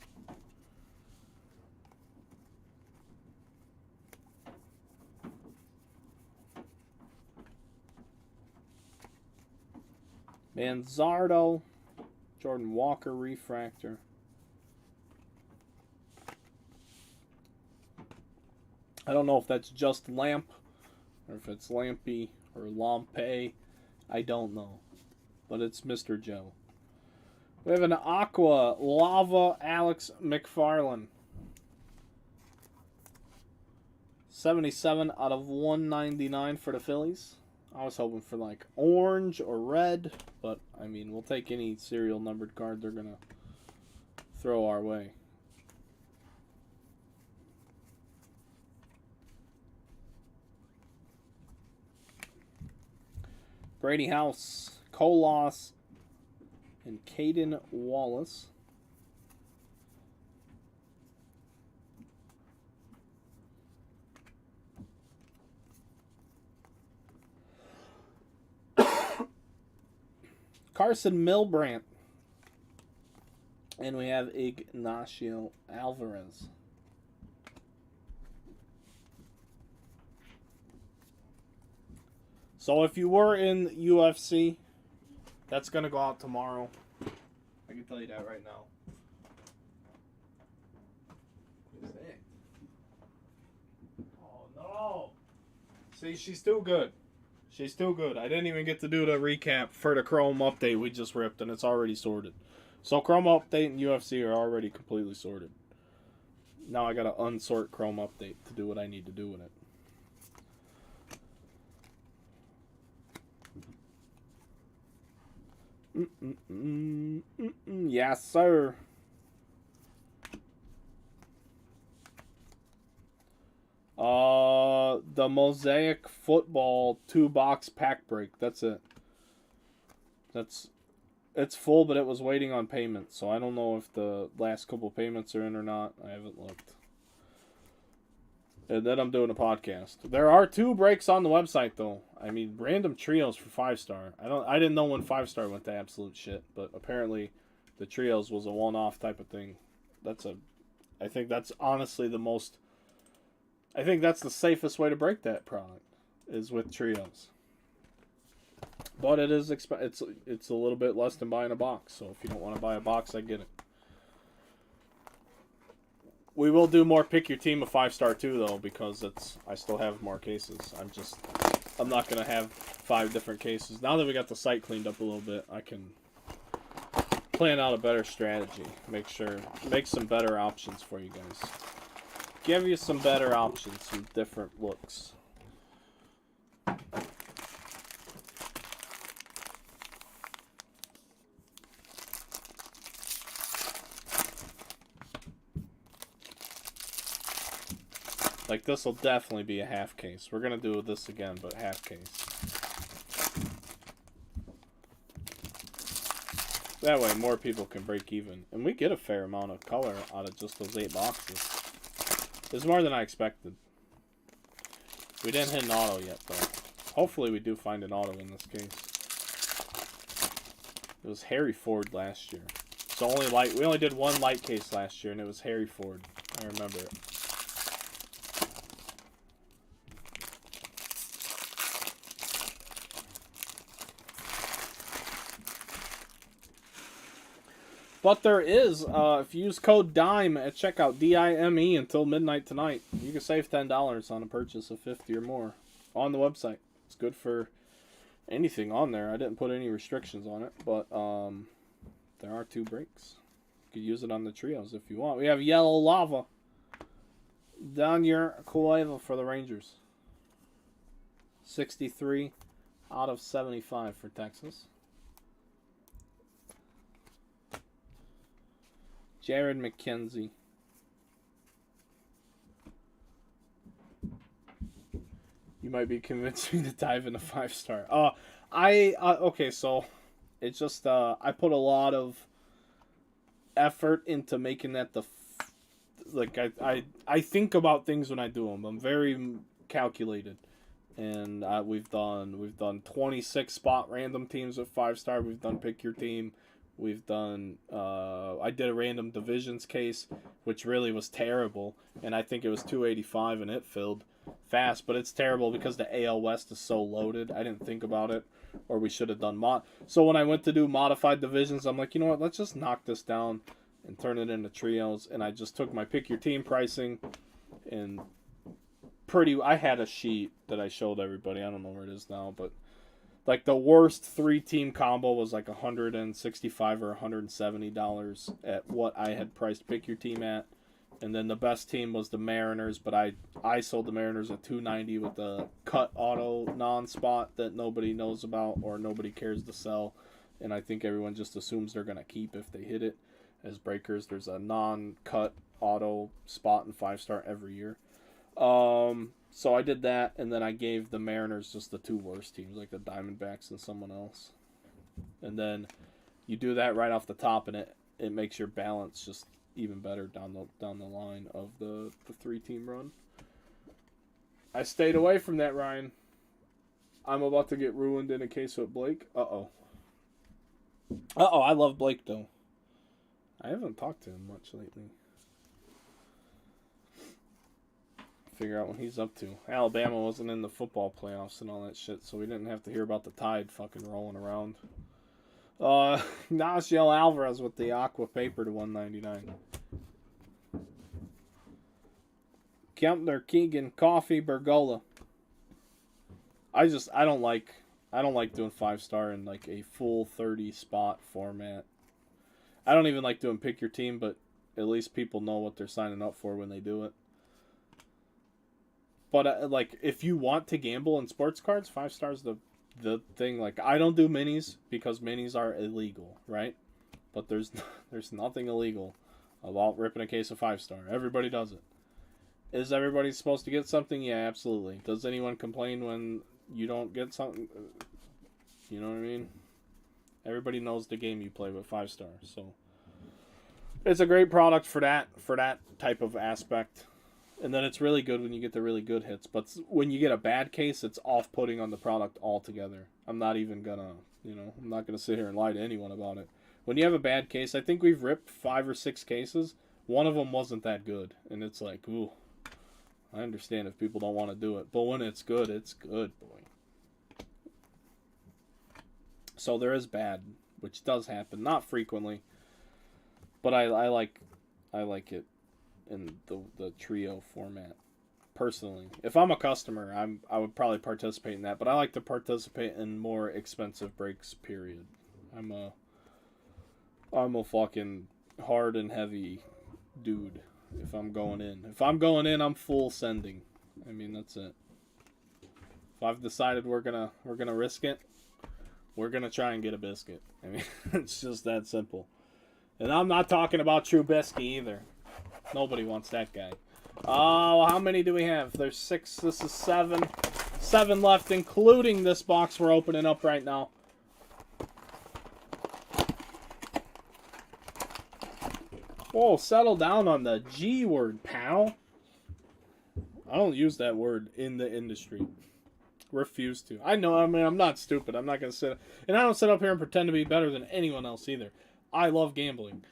Manzardo. Jordan Walker refractor. I don't know if that's just Lamp or if it's Lampy or Lampe. I don't know. But it's Mr. Joe. We have an Aqua Lava Alex McFarland. 77 out of 199 for the Phillies. I was hoping for like orange or red, but I mean, we'll take any serial numbered card they're going to throw our way. Brady House, Colas, and Caden Wallace. Carson Milbrandt. And we have Ignacio Alvarez. So if you were in UFC, that's going to go out tomorrow. I can tell you that right now. What is that? Oh, no. See, she's still good. She's still good. I didn't even get to do the recap for the Chrome update we just ripped, and it's already sorted. So Chrome update and UFC are already completely sorted. Now I got to unsort Chrome update to do what I need to do with it. Yes, sir. The Mosaic Football 2-box pack break. That's it. It's full, but it was waiting on payment, so I don't know if the last couple payments are in or not. I haven't looked. And then I'm doing a podcast. There are 2 breaks on the website, though. I mean, random trios for 5-star. I didn't know when 5-star went to absolute shit, but apparently the trios was a one-off type of thing. I think that's honestly the most. I think that's the safest way to break that product is with trios. But it is it's a little bit less than buying a box. So if you don't want to buy a box, I get it. We will do more pick your team of 5-star too, though, because I still have more cases. I'm not gonna have 5 different cases. Now that we got the site cleaned up a little bit, I can plan out a better strategy. Make some better options for you guys. Give you some better options, some different looks. Like, this will definitely be a half case. We're going to do this again, but half case. That way more people can break even. And we get a fair amount of color out of just those 8 boxes. It's more than I expected. We didn't hit an auto yet, though. Hopefully we do find an auto in this case. It was Harry Ford last year. So we only did 1 light case last year, and it was Harry Ford. I remember it. But there is, if you use code DIME at checkout, D-I-M-E, until midnight tonight, you can save $10 on a purchase of 50 or more on the website. It's good for anything on there. I didn't put any restrictions on it, but there are 2 breaks. You could use it on the trios if you want. We have Yellow Lava. Daniel Cueva for the Rangers. 63 out of 75 for Texas. Jared McKenzie. You might be convincing me to dive into 5-star. Okay, so it's just I put a lot of effort into making that I think about things when I do them. I'm very calculated, and we've done 26 spot random teams with 5-star. We've done pick your team. We've done, I did a random divisions case, which really was terrible, and I think it was 285, and it filled fast, but it's terrible because the AL West is so loaded. I didn't think about it, or we should have done So when I went to do modified divisions, I'm like, you know what? Let's just knock this down and turn it into trios. And I just took my pick your team pricing and I had a sheet that I showed everybody. I don't know where it is now, but like the worst 3-team combo was like $165 or $170 at what I had priced pick your team at. And then the best team was the Mariners, but I sold the Mariners at $290 with the cut auto non-spot that nobody knows about or nobody cares to sell. And I think everyone just assumes they're going to keep if they hit it as breakers. There's a non-cut auto spot in 5-star every year. So I did that, and then I gave the Mariners just the 2 worst teams, like the Diamondbacks and someone else. And then you do that right off the top, and it makes your balance just even better down the line of the 3-team run. I stayed away from that, Ryan. I'm about to get ruined in a case with Blake. Uh-oh, I love Blake, though. I haven't talked to him much lately. Figure out what he's up to. Alabama wasn't in the football playoffs and all that shit, so we didn't have to hear about the Tide fucking rolling around. Nasiel Alvarez with the Aqua Paper to 199. Kempner, Keegan, Coffee, Bergola. I don't like doing 5-star in like a full 30 spot format. I don't even like doing pick your team, but at least people know what they're signing up for when they do it. But like, if you want to gamble in sports cards, 5-star's the thing. Like, I don't do minis because minis are illegal, right? But there's nothing illegal about ripping a case of 5-star. Everybody does it. Is everybody supposed to get something? Yeah, absolutely. Does anyone complain when you don't get something? You know what I mean? Everybody knows the game you play with 5-star. So it's a great product for that type of aspect. And then it's really good when you get the really good hits. But when you get a bad case, it's off-putting on the product altogether. I'm not even gonna, I'm not gonna sit here and lie to anyone about it. When you have a bad case, I think we've ripped 5 or 6 cases. One of them wasn't that good. And it's like, ooh, I understand if people don't want to do it. But when it's good, boy. So there is bad, which does happen. Not frequently. But I like it in the trio format. Personally, if I'm a customer, I would probably participate in that, but I like to participate in more expensive breaks, period. I'm a fucking hard and heavy dude if I'm going in. If I'm going in, I'm full sending. I mean, that's it. If I've decided we're gonna risk it, we're gonna try and get a biscuit. I mean, it's just that simple. And I'm not talking about Trubisky either. Nobody wants that guy. Oh, how many do we have? There's 6. This is 7. 7 left, including this box we're opening up right now. Whoa, settle down on the G word, pal. I don't use that word in the industry. Refuse to. I know, I mean, I'm not stupid. I'm not going to sit... And I don't sit up here and pretend to be better than anyone else either. I love gambling.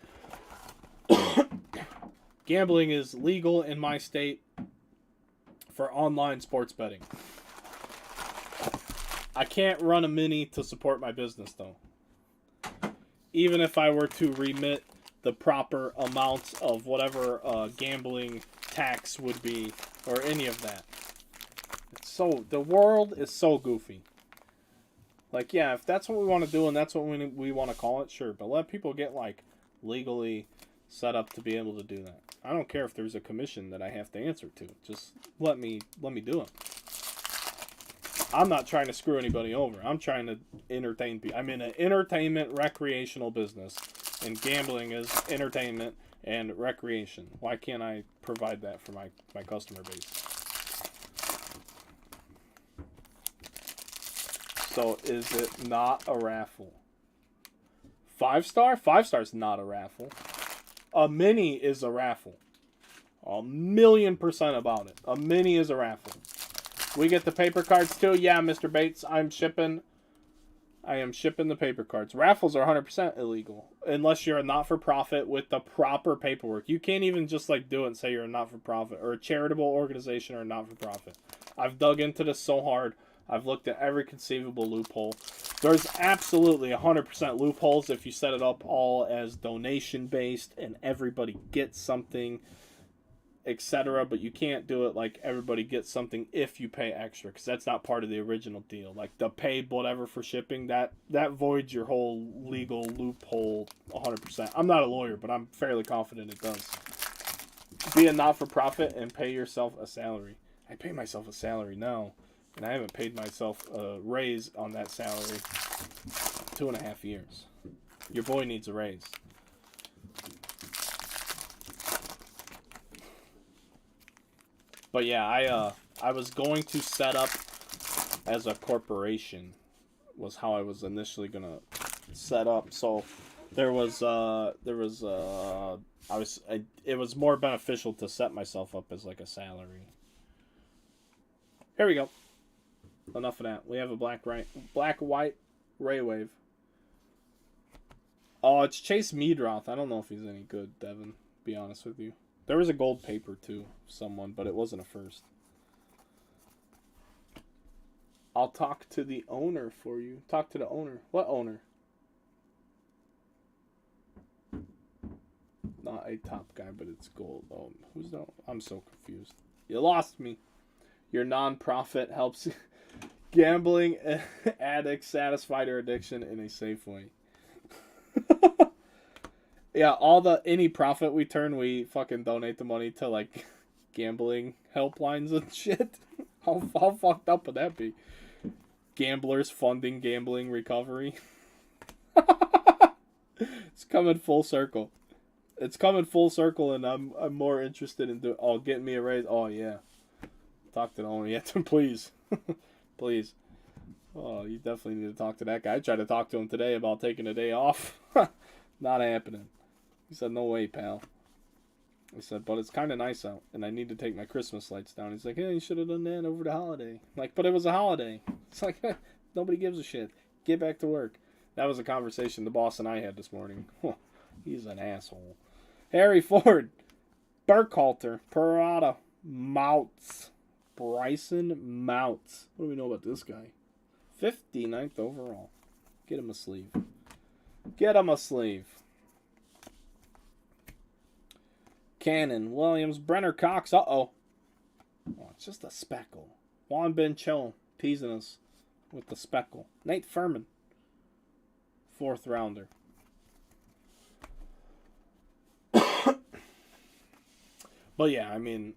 Gambling is legal in my state for online sports betting. I can't run a mini to support my business, though. Even if I were to remit the proper amounts of whatever gambling tax would be, or any of that. The world is so goofy. Like, yeah, if that's what we want to do and that's what we want to call it, sure. But let people get, like, legally set up to be able to do that. I don't care if there's a commission that I have to answer to. Just let me do it. I'm not trying to screw anybody over. I'm trying to entertain people. I'm in an entertainment recreational business, and gambling is entertainment and recreation. Why can't I provide that for my customer base? So is it not a raffle? 5-star? 5-star's not a raffle. A mini is a raffle. 1,000,000% about it. A mini is a raffle. We get the paper cards too. Yeah, Mr. Bates, I'm shipping I am shipping the paper cards. Raffles are 100% illegal unless you're a not-for-profit with the proper paperwork. You can't even just like do it and say you're a not-for-profit or a charitable organization or a not-for-profit. I've dug into this so hard. I've looked at every conceivable loophole. There's absolutely 100% loopholes if you set it up all as donation-based and everybody gets something, etc. But you can't do it like everybody gets something if you pay extra, because that's not part of the original deal. Like the paid whatever for shipping, that voids your whole legal loophole 100%. I'm not a lawyer, but I'm fairly confident it does. Be a not-for-profit and pay yourself a salary. I pay myself a salary now, and I haven't paid myself a raise on that salary 2.5 years. Your boy needs a raise. But yeah, I was going to set up as a corporation was how I was initially gonna set up. So it was more beneficial to set myself up as like a salary. Here we go. Enough of that. We have a black white ray wave. Oh, it's Chase Meadroth. I don't know if he's any good, Devin. Be honest with you. There was a gold paper too, someone, but it wasn't a first. I'll talk to the owner for you. Talk to the owner. What owner? Not a top guy, but it's gold. Oh, who's that? I'm so confused. You lost me. Your non-profit helps gambling addicts satisfy their addiction in a safe way. Yeah, any profit we turn, we fucking donate the money to like gambling helplines and shit. How fucked up would that be? Gamblers funding gambling recovery. It's coming full circle. It's coming full circle, and I'm more interested in getting me a raise. Oh yeah, talk to the owner. Yeah, please, please. Oh, you definitely need to talk to that guy. I tried to talk to him today about taking a day off. Not happening. He said, no way, pal. I said, but it's kind of nice out, and I need to take my Christmas lights down. He's like, yeah, you should have done that over the holiday. I'm like, but it was a holiday. It's like, nobody gives a shit. Get back to work. That was a conversation the boss and I had this morning. He's an asshole. Harry Ford. Burkhalter. Parada. Mounts. Bryson Mounts. What do we know about this guy? 59th overall. Get him a sleeve. Get him a sleeve. Cannon, Williams, Brenner Cox. Oh, it's just a speckle. Juan Ben Cho teasing us with the speckle. Nate Furman, 4th rounder. But yeah, I mean,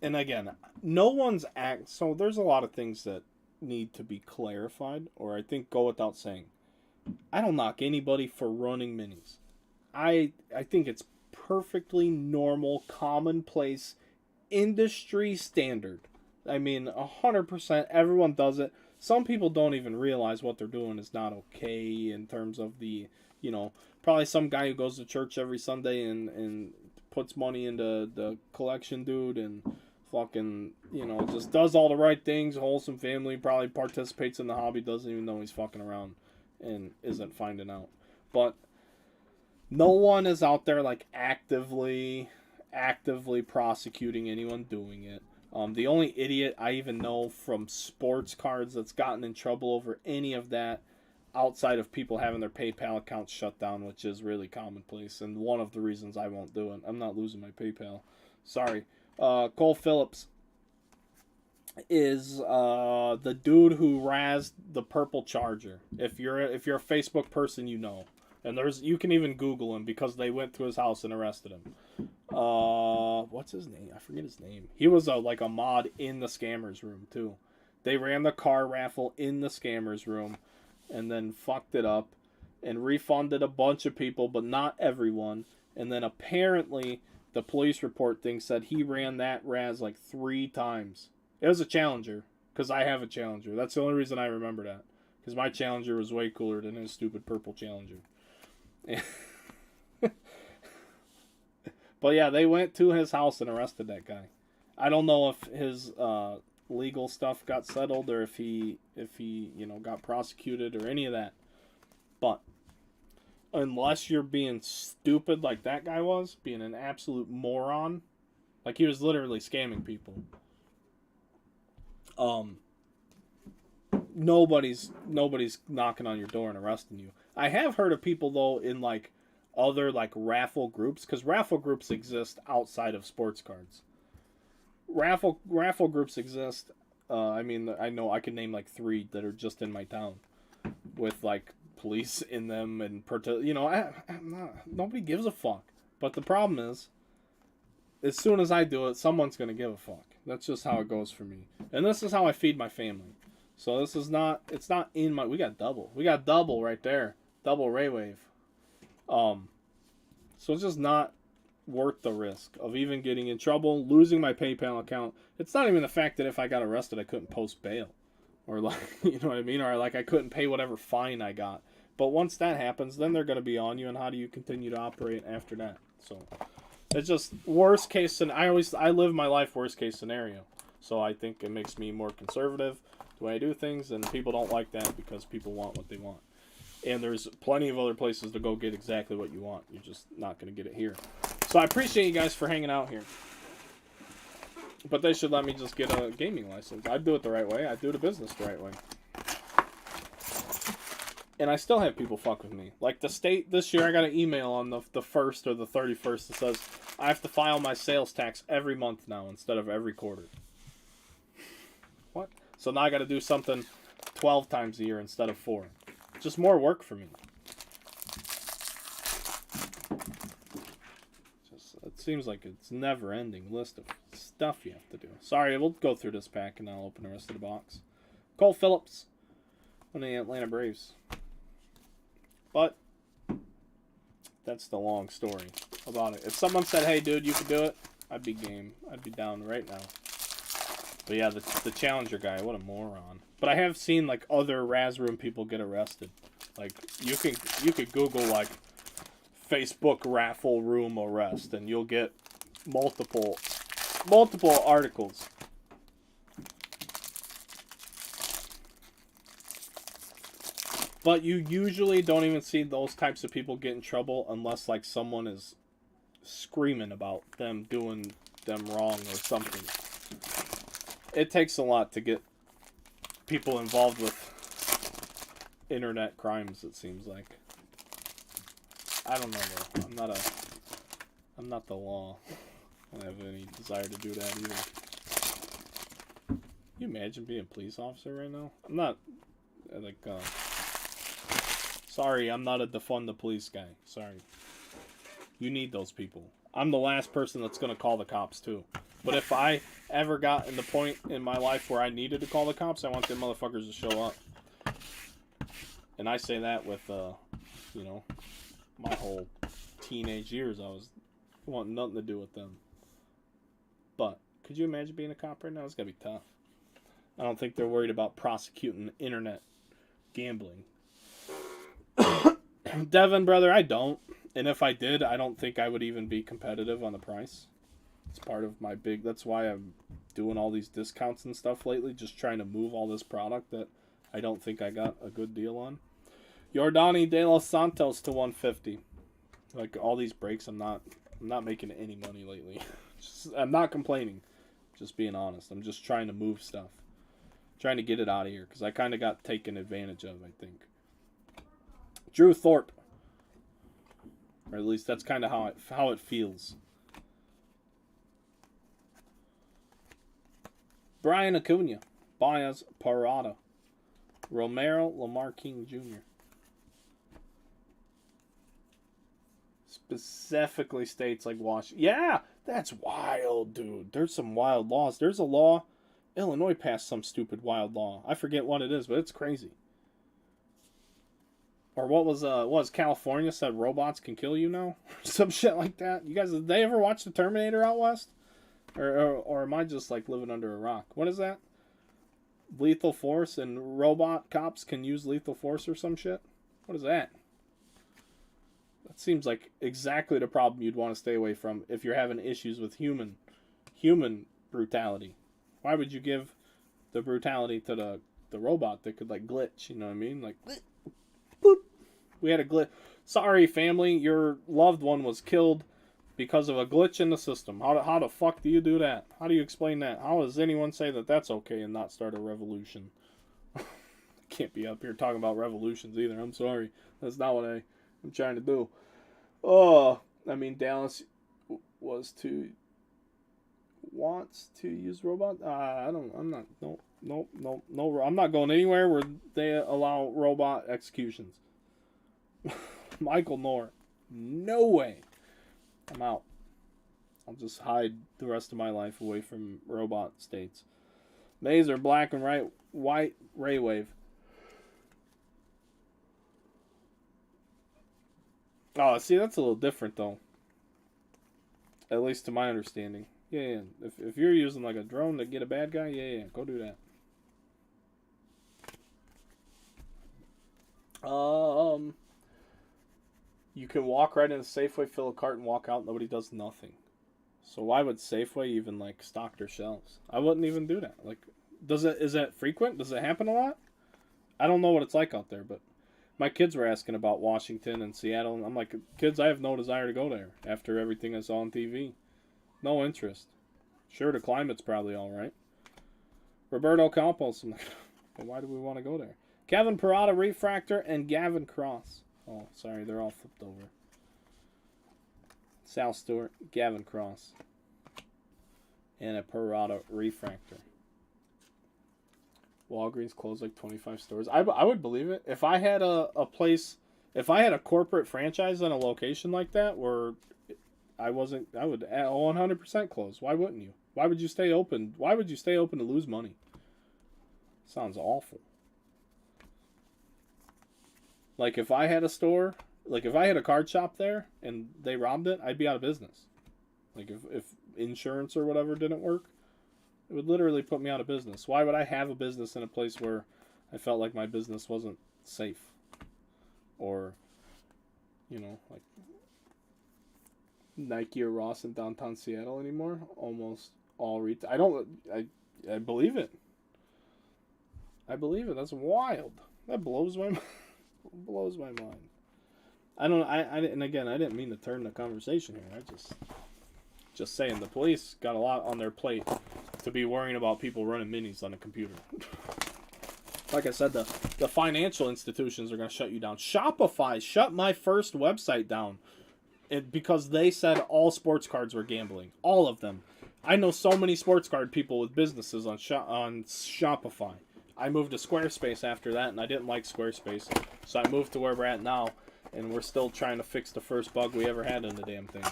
and again, no one's so there's a lot of things that need to be clarified, or I think go without saying. I don't knock anybody for running minis. I think it's perfectly normal, commonplace, industry standard. I mean, 100%, everyone does it. Some people don't even realize what they're doing is not okay in terms of the, probably some guy who goes to church every Sunday and puts money into the collection dude and fucking, just does all the right things, wholesome family, probably participates in the hobby, doesn't even know he's fucking around and isn't finding out. But no one is out there like actively prosecuting anyone doing it. The only idiot I even know from sports cards that's gotten in trouble over any of that, outside of people having their PayPal accounts shut down, which is really commonplace, and one of the reasons I won't do it. I'm not losing my PayPal. Sorry. Cole Phillips is the dude who razzed the purple Charger. If you're a Facebook person, you know. And you can even Google him because they went to his house and arrested him. What's his name? I forget his name. He was like a mod in the scammers room too. They ran the car raffle in the scammers room and then fucked it up and refunded a bunch of people, but not everyone. And then apparently the police report thing said he ran that Raz like 3 times. It was a Challenger because I have a Challenger. That's the only reason I remember that, because my Challenger was way cooler than his stupid purple Challenger. But yeah, they went to his house and arrested that guy. I don't know if his legal stuff got settled or if he got prosecuted or any of that. But unless you're being stupid like that guy was, being an absolute moron, like he was literally scamming people. Nobody's knocking on your door and arresting you. I have heard of people though in like other like raffle groups, because raffle groups exist outside of sports cards. Raffle groups exist. I mean, I know I can name like 3 that are just in my town, with like police in them and nobody gives a fuck. But the problem is, as soon as I do it, someone's gonna give a fuck. That's just how it goes for me, and this is how I feed my family. So this is not. It's not in my. We got double right there. Double ray wave. So it's just not worth the risk of even getting in trouble, losing my PayPal account. It's not even the fact that if I got arrested, I couldn't post bail, or like, you know what I mean, or like I couldn't pay whatever fine I got. But once that happens, then they're gonna be on you, and how do you continue to operate after that? So it's just worst case. And I live my life worst case scenario. So I think it makes me more conservative the way I do things, and people don't like that because people want what they want. And there's plenty of other places to go get exactly what you want. You're just not going to get it here. So I appreciate you guys for hanging out here. But they should let me just get a gaming license. I'd do it the right way. I'd do the business the right way. And I still have people fuck with me. Like the state, this year I got an email on the 1st or the 31st that says I have to file my sales tax every month now instead of every quarter. What? So now I got to do something 12 times a year instead of 4. Just more work for me. It seems like it's never-ending list of stuff you have to do. Sorry, we'll go through this pack and I'll open the rest of the box. Cole Phillips, one of the Atlanta Braves. But that's the long story about it. If someone said, "Hey, dude, you could do it," I'd be game. I'd be down right now. But yeah, the Challenger guy, what a moron. But I have seen like other Raz Room people get arrested. Like you could Google like Facebook raffle room arrest, and you'll get multiple articles. But you usually don't even see those types of people get in trouble unless like someone is screaming about them doing them wrong or something. It takes a lot to get people involved with internet crimes, it seems like. I don't know though. I'm not the law. I don't have any desire to do that either. Can you imagine being a police officer right now? I'm not like sorry, I'm not a defund the police guy. Sorry. You need those people. I'm the last person that's gonna call the cops too. But if I ever got in the point in my life where I needed to call the cops, I want them motherfuckers to show up. And I say that with, you know, my whole teenage years, I want nothing to do with them. But could you imagine being a cop right now? It's gotta be tough. I don't think they're worried about prosecuting internet gambling. Devin, brother, I don't. And if I did, I don't think I would even be competitive on the price. It's part of my that's why I'm doing all these discounts and stuff lately, just trying to move all this product that I don't think I got a good deal on. Yordani De Los Santos to 150. Like all these breaks, I'm not making any money lately. I'm not complaining, just being honest. I'm just trying to move stuff, trying to get it out of here because I kind of got taken advantage of, I think. Drew Thorpe, or at least that's kind of how it feels. Brian Acuna, Baez Parada, Romero Lamar King Jr. Specifically states like Washington. Yeah, that's wild, dude. There's some wild laws. There's a law. Illinois passed some stupid wild law. I forget what it is, but it's crazy. Or what was California said robots can kill you now? Some shit like that. You guys, did they ever watch the Terminator out west? Or am I just like living under a rock? What is that? Lethal force and robot cops can use lethal force or some shit? What is that? That seems like exactly the problem you'd want to stay away from if you're having issues with human brutality. Why would you give the brutality to the robot that could like glitch, you know what I mean? Like boop. We had a glitch. Sorry, family, your loved one was killed because of a glitch in the system. How the fuck do you do that? How do you explain that? How does anyone say that that's okay and not start a revolution? Can't be up here talking about revolutions either. I'm sorry. That's not what I'm trying to do. Oh, I mean, Dallas wants to use robot. I'm not. No. I'm not going anywhere where they allow robot executions. Michael Knorr, no way. I'm out. I'll just hide the rest of my life away from robot states. Mazer, black and white ray wave. Oh, see, that's a little different though. At least to my understanding. Yeah. If you're using like a drone to get a bad guy, yeah, go do that. You can walk right in a Safeway, fill a cart, and walk out. Nobody does nothing. So why would Safeway even like stock their shelves? I wouldn't even do that. Like, is that frequent? Does it happen a lot? I don't know what it's like out there, but my kids were asking about Washington and Seattle, and I'm like, kids, I have no desire to go there after everything I saw on TV. No interest. Sure, the climate's probably all right. Roberto Campos, I'm like, but why do we want to go there? Kevin Parada, Refractor, and Gavin Cross. Oh, sorry, they're all flipped over. Sal Stewart, Gavin Cross, and a Parada Refractor. Walgreens closed like 25 stores. I would believe it. If I had a place, if I had a corporate franchise in a location like that where I would 100% close. Why wouldn't you? Why would you stay open? Why would you stay open to lose money? Sounds awful. Like if I had a store, like if I had a card shop there and they robbed it, I'd be out of business. Like if insurance or whatever didn't work, it would literally put me out of business. Why would I have a business in a place where I felt like my business wasn't safe? Or, like Nike or Ross in downtown Seattle anymore. Almost all retail. I believe it. I believe it. That's wild. That blows my mind. And again, I didn't mean to turn the conversation here. I just saying the police got a lot on their plate to be worrying about people running minis on a computer. Like I said, the financial institutions are going to shut you down. Shopify shut my first website down because they said all sports cards were gambling. All of them. I know so many sports card people with businesses on Shopify. I moved to Squarespace after that, and I didn't like Squarespace. So I moved to where we're at now, and we're still trying to fix the first bug we ever had in the damn thing,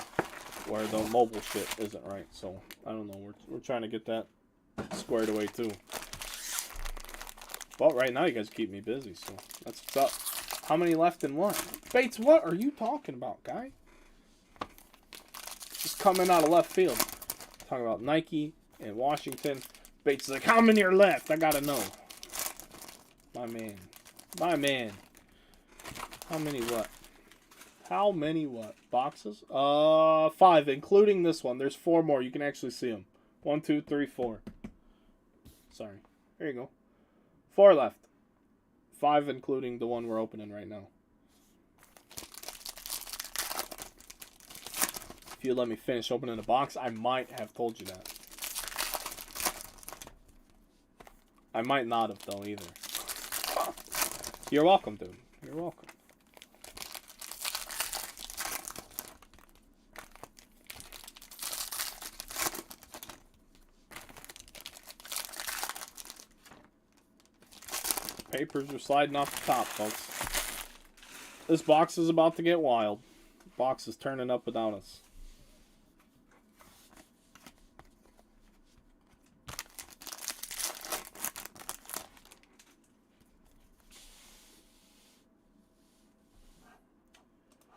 where the mobile shit isn't right. So, I don't know. We're trying to get that squared away, too. But right now, you guys keep me busy, so that's what's up. How many left in what? Bates, what are you talking about, guy? Just coming out of left field. Talking about Nike and Washington. Bates is like, how many are left? I gotta know. My man. How many what? How many what? Boxes? 5, including this one. There's 4 more. You can actually see them. 1, 2, 3, 4. Sorry. There you go. 4 left. 5 including the one we're opening right now. If you let me finish opening the box, I might have told you that. I might not have, though, either. You're welcome, dude. You're welcome. Papers are sliding off the top, folks. This box is about to get wild. The box is turning up without us.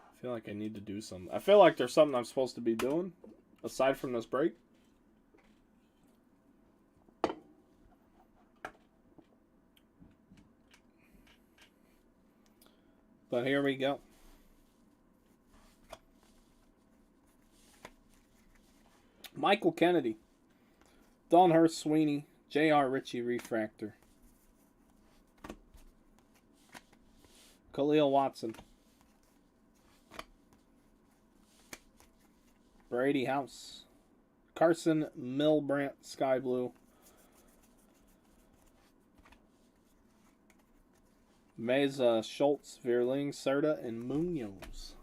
I feel like I need to do something. I feel like there's something I'm supposed to be doing aside from this break. But here we go. Michael Kennedy, Don Hurst Sweeney, J.R. Ritchie Refractor, Khalil Watson, Brady House. Carson Milbrandt, Sky Blue. Meza, Schultz, Vierling, Serta, and Munoz.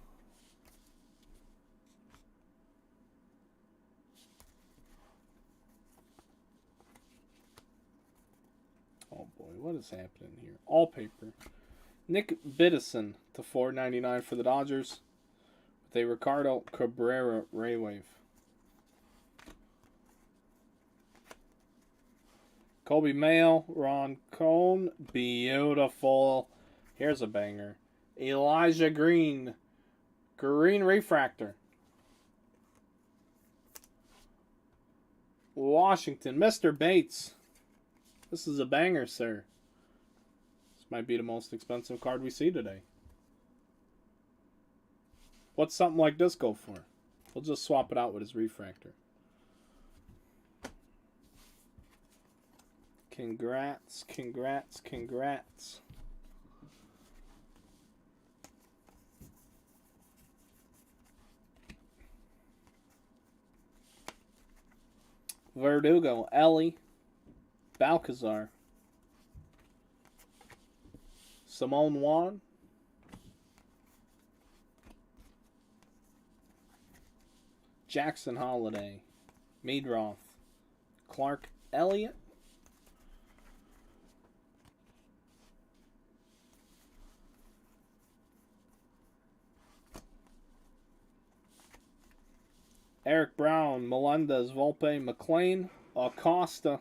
Oh boy, what is happening here? All paper. Nick Biddison to $4.99 for the Dodgers. With a Ricardo Cabrera Ray Wave. Kobe Mayo, Ron Cone, beautiful. Here's a banger. Elijah Green, Green Refractor. Washington, Mr. Bates. This is a banger, sir. This might be the most expensive card we see today. What's something like this go for? We'll just swap it out with his refractor. Congrats, congrats, congrats. Verdugo, Ellie, Balcazar, Simone Juan, Jackson Holiday, Meadroth, Clark Elliott, Eric Brown, Melendez, Volpe, McLean, Acosta,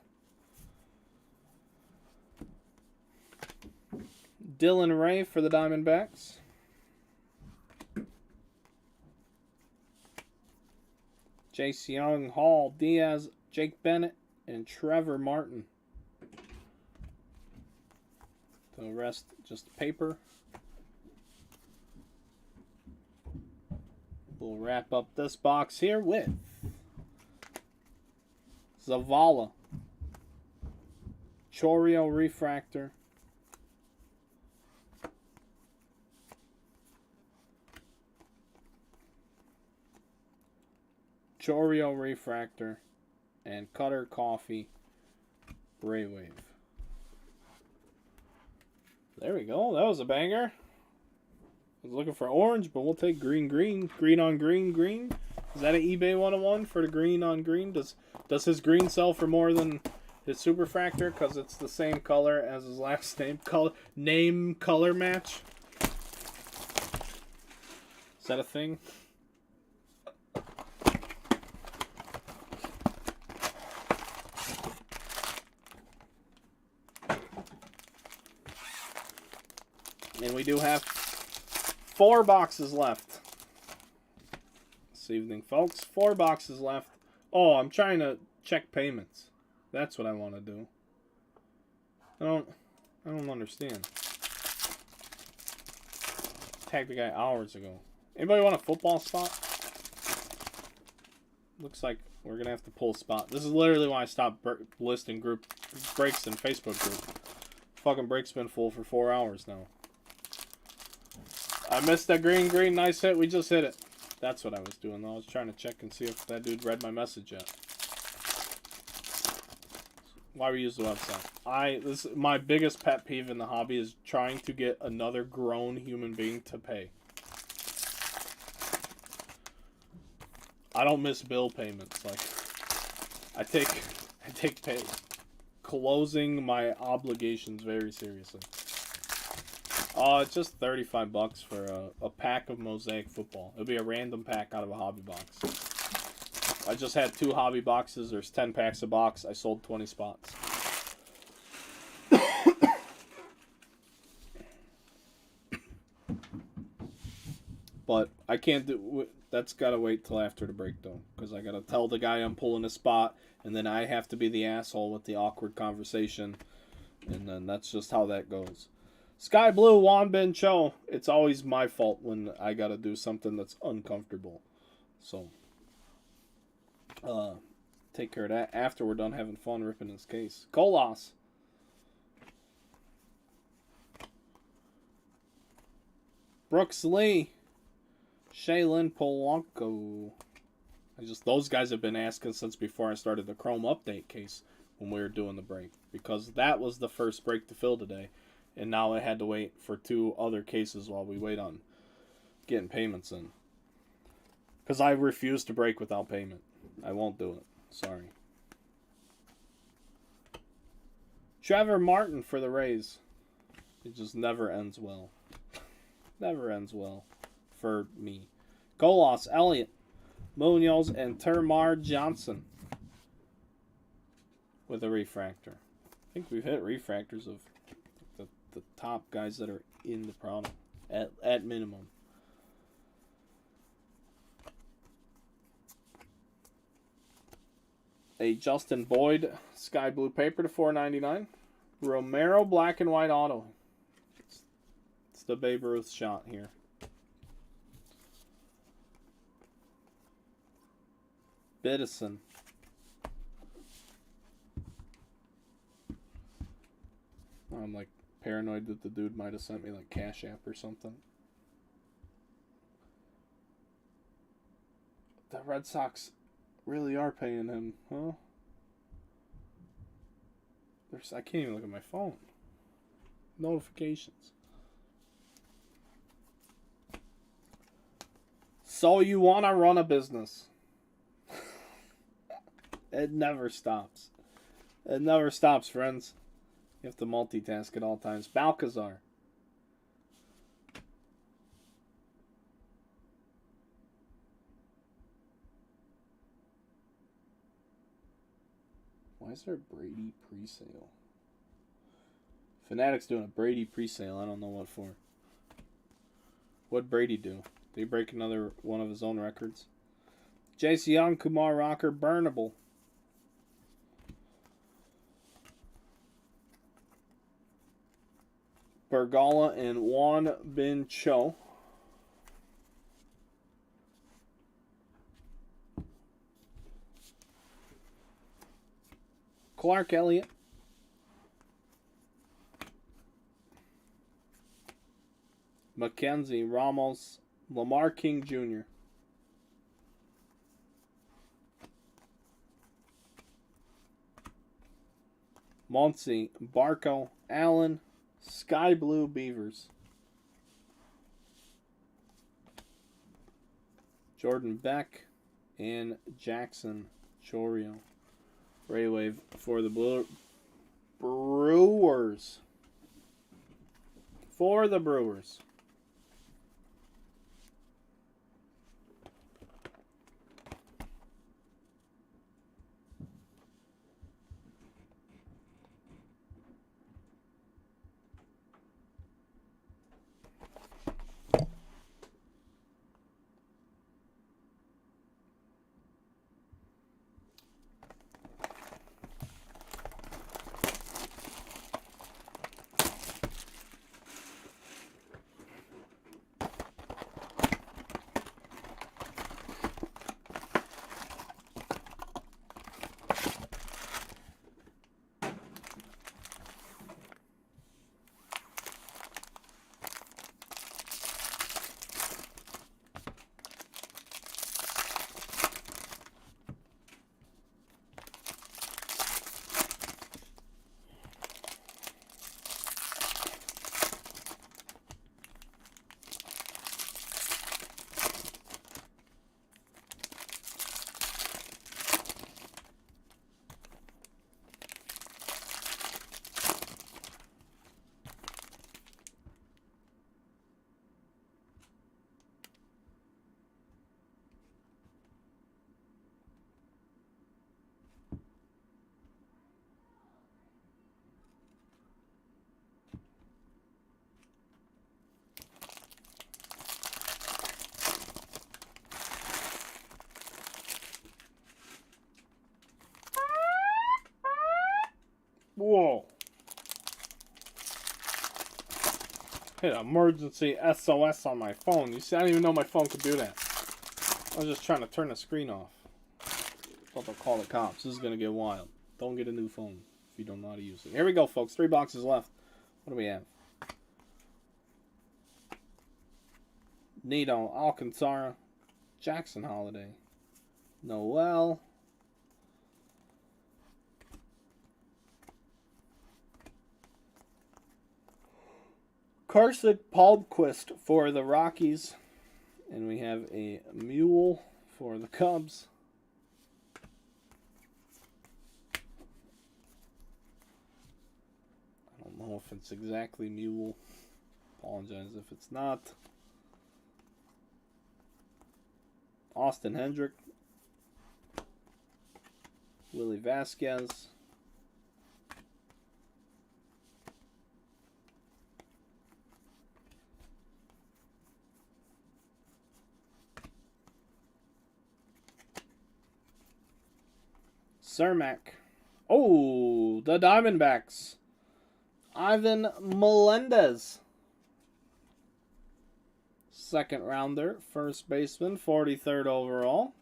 Dylan Ray for the Diamondbacks, Jace Young, Hall, Diaz, Jake Bennett, and Trevor Martin. The rest just paper. We'll wrap up this box here with Zavala, Choreo Refractor, Choreo Refractor, and Cutter Coffee Ray Wave. There we go. That was a banger. I was looking for orange, but we'll take green, green. Green on green, green. Is that an eBay 101 for the green on green? Does his green sell for more than his Superfractor? Because it's the same color as his last name. Color match? Is that a thing? And we do have 4 boxes left this evening, folks. 4 boxes left. Oh, I'm trying to check payments. That's what I want to do. I don't understand. Tagged the guy hours ago. Anybody want a football spot? Looks like we're gonna have to pull a spot. This is literally why I stopped listing group breaks in Facebook group. Fucking break's been full for 4 hours now. I missed that green, green, nice hit. We just hit it. That's what I was doing, though. I was trying to check and see if that dude read my message yet. Why we use the website? This is my biggest pet peeve in the hobby is trying to get another grown human being to pay. I don't miss bill payments. Like, I take pay, closing my obligations very seriously. It's just $35 for a pack of Mosaic Football. It'll be a random pack out of a hobby box. I just had 2 hobby boxes. There's 10 packs a box. I sold 20 spots. But I can't do... That's got to wait till after the break, though. Because I got to tell the guy I'm pulling a spot. And then I have to be the asshole with the awkward conversation. And then that's just how that goes. Sky Blue, Juan Ben Cho. It's always my fault when I gotta do something that's uncomfortable. So, take care of that after we're done having fun ripping this case. Colas. Brooks Lee. Shaylin Polanco. Those guys have been asking since before I started the Chrome update case when we were doing the break, because that was the first break to fill today, and now I had to wait for 2 other cases while we wait on getting payments in. Because I refuse to break without payment. I won't do it. Sorry. Trevor Martin for the Rays. It just never ends well. Never ends well for me. Colos, Elliott, Munoz, and Termar Johnson with a refractor. I think we've hit refractors of the top guys that are in the product at minimum. A Justin Boyd sky blue paper to $4.99. Romero black and white auto. It's the Babe Ruth shot here. Biddison. I'm like paranoid that the dude might have sent me like Cash App or something. The Red Sox really are paying him, huh? I can't even look at my phone. Notifications. So you want to run a business. It never stops. It never stops, friends. You have to multitask at all times. Balcazar. Why is there a Brady pre-sale? Fanatics doing a Brady pre-sale. I don't know what for. What'd Brady do? Did he break another one of his own records? Jace Young, Kumar Rocker, Burnable. Bergala and Juan Bin Cho. Clark Elliott. Mackenzie, Ramos, Lamar King Jr. Monty, Barco, Allen, Sky Blue Beavers. Jordan Beck and Jackson Chorio. Raywave for the Brewers. For the Brewers. Whoa. Hit emergency SOS on my phone. You see, I didn't even know my phone could do that. I was just trying to turn the screen off. Thought they'll call the cops. This is going to get wild. Don't get a new phone if you don't know how to use it. Here we go, folks. 3 boxes left. What do we have? Nito, Alcantara, Jackson Holiday, Noel. Carson Palmquist for the Rockies. And we have a Mule for the Cubs. I don't know if it's exactly Mule. Apologize if it's not. Austin Hendrick. Willie Vasquez. Cermak. Oh, the Diamondbacks. Ivan Melendez. Second rounder, first baseman, 43rd overall.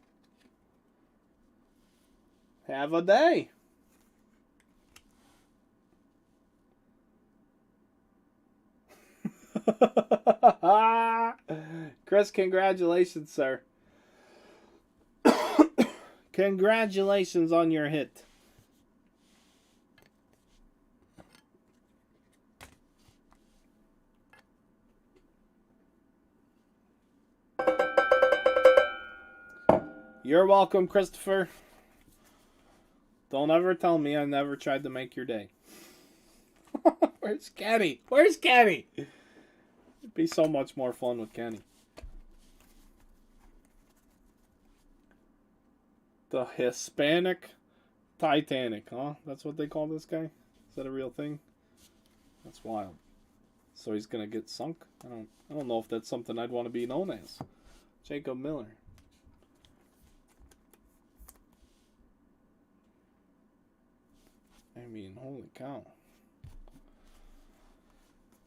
Have a day. Chris, congratulations, sir. Congratulations on your hit. You're welcome, Christopher. Don't ever tell me I never tried to make your day. Where's Kenny? Where's Kenny? It'd be so much more fun with Kenny. The Hispanic Titanic, huh? That's what they call this guy? Is that a real thing? That's wild. So he's gonna get sunk? I don't know if that's something I'd want to be known as. Jacob Miller. I mean, holy cow.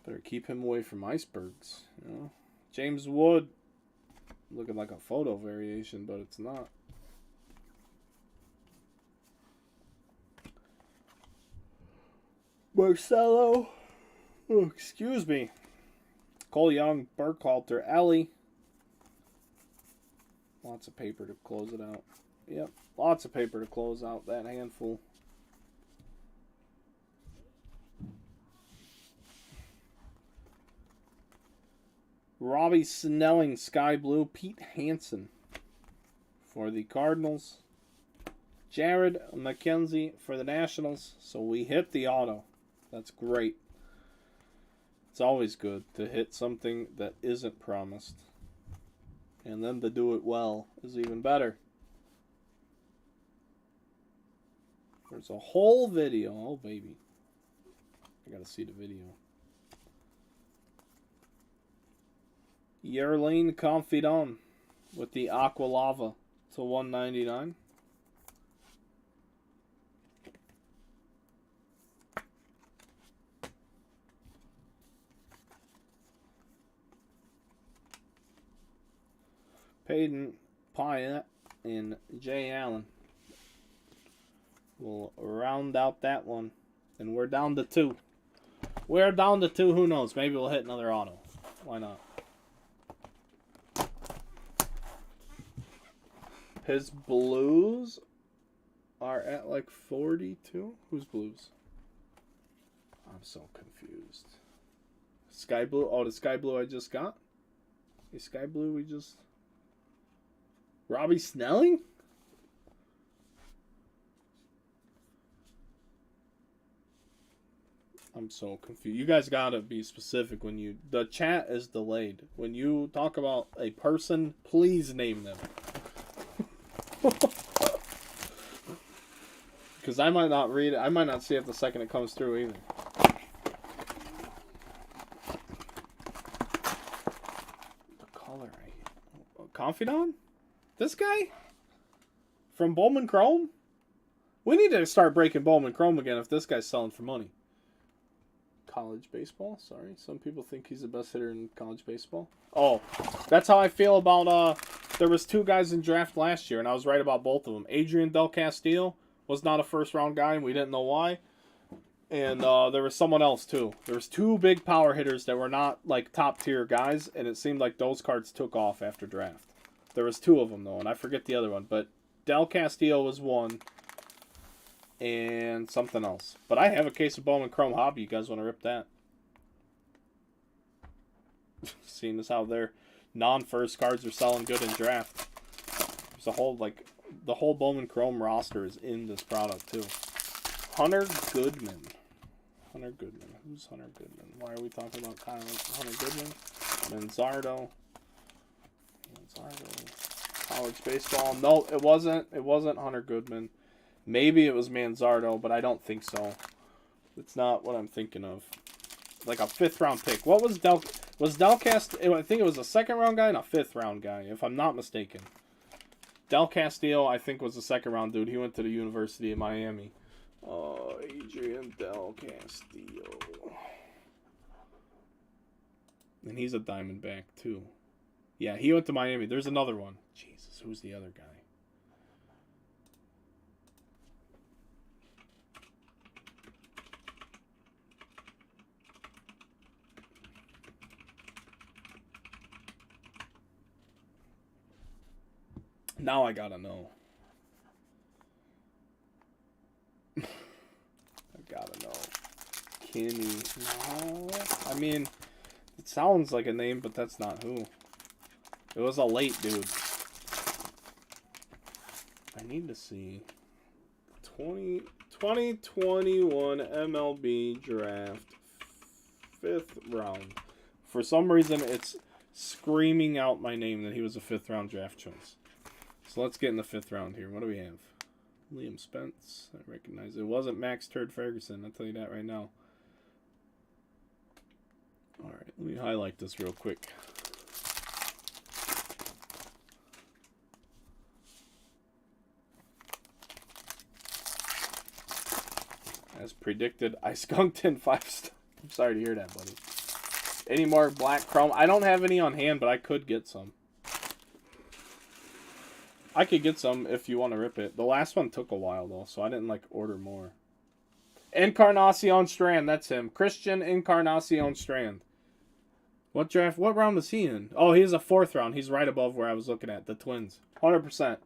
Better keep him away from icebergs, you know? James Wood. Looking like a photo variation, but it's not. Marcelo. Oh, excuse me. Cole Young, Burkhalter, Ellie. Lots of paper to close it out. Yep, lots of paper to close out that handful. Robbie Snelling, Sky Blue. Pete Hansen for the Cardinals. Jared McKenzie for the Nationals. So we hit the auto. That's great. It's always good to hit something that isn't promised. And then to do it well is even better. There's a whole video. Oh, baby. I gotta see the video. Yerlane Confidant with the Aqua Lava to 199. Peyton Pyatt and Jay Allen will round out that one. And we're down to 2. We're down to 2. Who knows? Maybe we'll hit another auto. Why not? His Blues are at like 42. Who's Blues? I'm so confused. Sky Blue. Oh, the Sky Blue I just got? The Sky Blue we just... Robbie Snelling? I'm so confused. You guys gotta be specific when you... The chat is delayed. When you talk about a person, please name them. Because I might not read it. I might not see it the second it comes through either. The color. Confidant? This guy? From Bowman Chrome? We need to start breaking Bowman Chrome again if this guy's selling for money. College baseball? Sorry. Some people think he's the best hitter in college baseball. Oh, that's how I feel about... There was 2 guys in draft last year, and I was right about both of them. Adrian Del Castillo was not a first-round guy, and we didn't know why. And there was someone else, too. There was 2 big power hitters that were not, like, top-tier guys, and it seemed like those cards took off after draft. There was 2 of them, though, and I forget the other one. But Del Castillo was one. And something else. But I have a case of Bowman Chrome Hobby. You guys want to rip that? Seeing as how their non-first cards are selling good in draft. There's a whole, like, the whole Bowman Chrome roster is in this product, too. Hunter Goodman. Hunter Goodman. Who's Hunter Goodman? Why are we talking about Hunter Goodman? Manzardo. College baseball. No, it wasn't. It wasn't Hunter Goodman. Maybe it was Manzardo, but I don't think so. It's not what I'm thinking of. Like a 5th round pick. What was Delcast? I think it was a 2nd round guy and a 5th round guy, if I'm not mistaken. Del Castillo, I think, was the 2nd round dude. He went to the University of Miami. Adrian Del Castillo. And he's a Diamondback, too. Yeah, he went to Miami. There's another one. Jesus, who's the other guy? Now I gotta know. I gotta know. Kenny. No. I mean, it sounds like a name, but that's not who. It was a late dude. I need to see. 2021 MLB draft. 5th round. For some reason, it's screaming out my name that he was a 5th round draft choice. So let's get in the 5th round here. What do we have? Liam Spence. I recognize it. It wasn't Max Turd Ferguson. I'll tell you that right now. Alright, let me highlight this real quick. As predicted, I skunked in 5 stars. I'm sorry to hear that, buddy. Any more black chrome? I don't have any on hand, but I could get some. I could get some if you want to rip it. The last one took a while, though, so I didn't, like, order more. Encarnacion Strand, that's him. Christian Encarnacion Strand. What draft? What round was he in? Oh, he's a 4th round. He's right above where I was looking at. The Twins. 100%.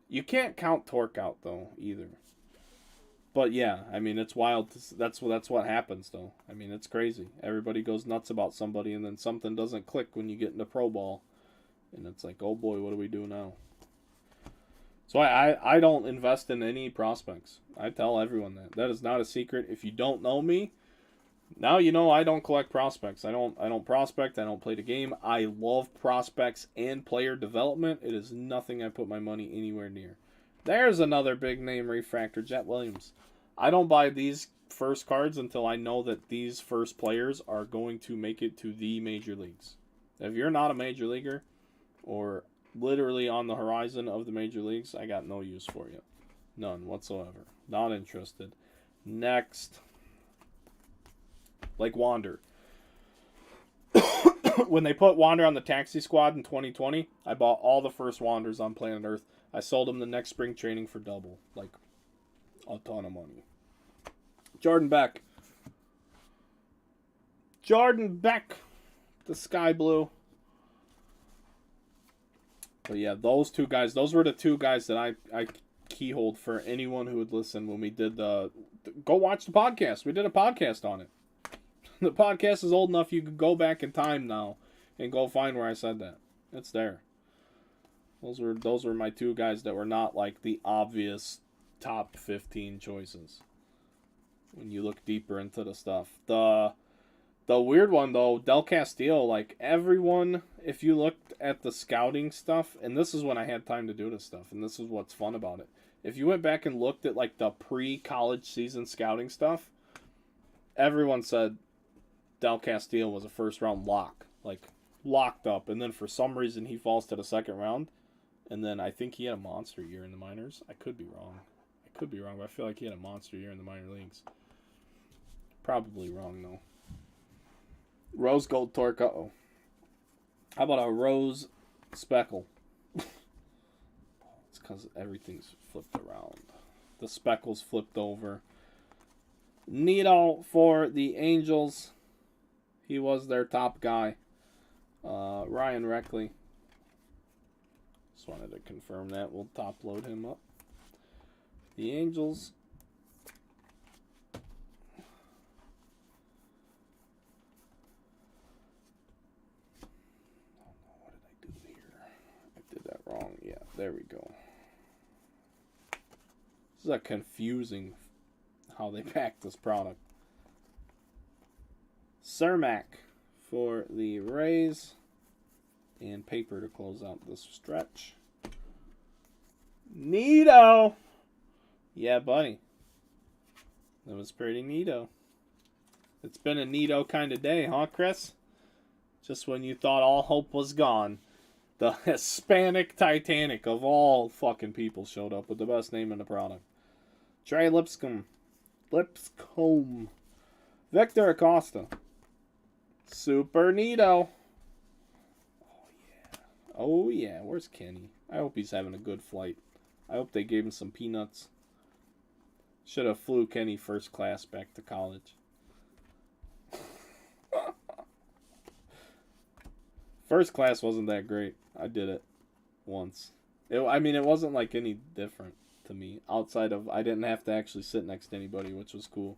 You can't count Torque out, though, either. But, yeah, I mean, it's wild. That's what happens, though. I mean, it's crazy. Everybody goes nuts about somebody, and then something doesn't click when you get into pro ball. And it's like, oh, boy, what do we do now? So I don't invest in any prospects. I tell everyone that. That is not a secret. If you don't know me, now you know I don't collect prospects. I don't prospect. I don't play the game. I love prospects and player development. It is nothing I put my money anywhere near. There's another big name refractor, Jet Williams. I don't buy these first cards until I know that these first players are going to make it to the major leagues. If you're not a major leaguer or literally on the horizon of the major leagues, I got no use for you. None whatsoever. Not interested. Next. Like Wander. When they put Wander on the taxi squad in 2020, I bought all the first Wanders on planet Earth. I sold them the next spring training for double. Like, a ton of money. Jordan Beck. Jordan Beck. The sky blue. But yeah, those two guys, those were the two guys that I keyholed for anyone who would listen when we did the... Go watch the podcast. We did a podcast on it. The podcast is old enough you could go back in time now and go find where I said that. It's there. Those were my two guys that were not like the obvious top 15 choices. When you look deeper into the stuff. The weird one though, Del Castillo, like everyone, if you looked at the scouting stuff, and this is when I had time to do this stuff, and this is what's fun about it. If you went back and looked at like the pre-college season scouting stuff, everyone said Del Castillo was a first round lock. Like locked up, and then for some reason he falls to the 2nd round. And then I think he had a monster year in the minors. I could be wrong. But I feel like he had a monster year in the minor leagues. Probably wrong, though. Rose Gold Torque. Uh-oh. How about a Rose Speckle? It's because everything's flipped around. The Speckle's flipped over. Neato for the Angels. He was their top guy. Ryan Reckley. Just wanted to confirm that. We'll top load him up. The Angels. What did I do here? I did that wrong. Yeah, there we go. This is a confusing how they pack this product. Cermak for the Rays. And paper to close out this stretch. Neato! Yeah, buddy. That was pretty neato. It's been a neato kind of day, huh, Chris? Just when you thought all hope was gone, the Hispanic Titanic of all fucking people showed up with the best name in the product. Trey Lipscomb. Victor Acosta. Super neato. Oh, yeah. Where's Kenny? I hope he's having a good flight. I hope they gave him some peanuts. Should have flew Kenny first class back to college. First class wasn't that great. I did it once. It wasn't like any different to me. Outside of, I didn't have to actually sit next to anybody, which was cool.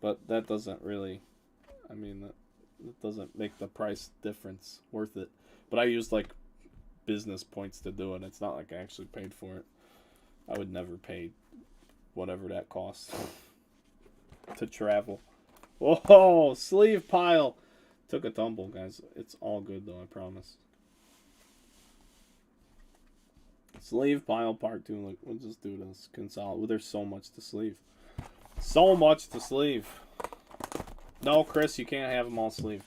But that doesn't really, that doesn't make the price difference worth it. But I used, like, business points to do it. It's not like I actually paid for it. I would never pay whatever that costs to travel. Whoa, sleeve pile. Took a tumble, guys. It's all good, though, I promise. Sleeve pile part 2. Look, we'll just do this. Consolidate. Well, there's so much to sleeve. So much to sleeve. No, Chris, you can't have them all sleeved.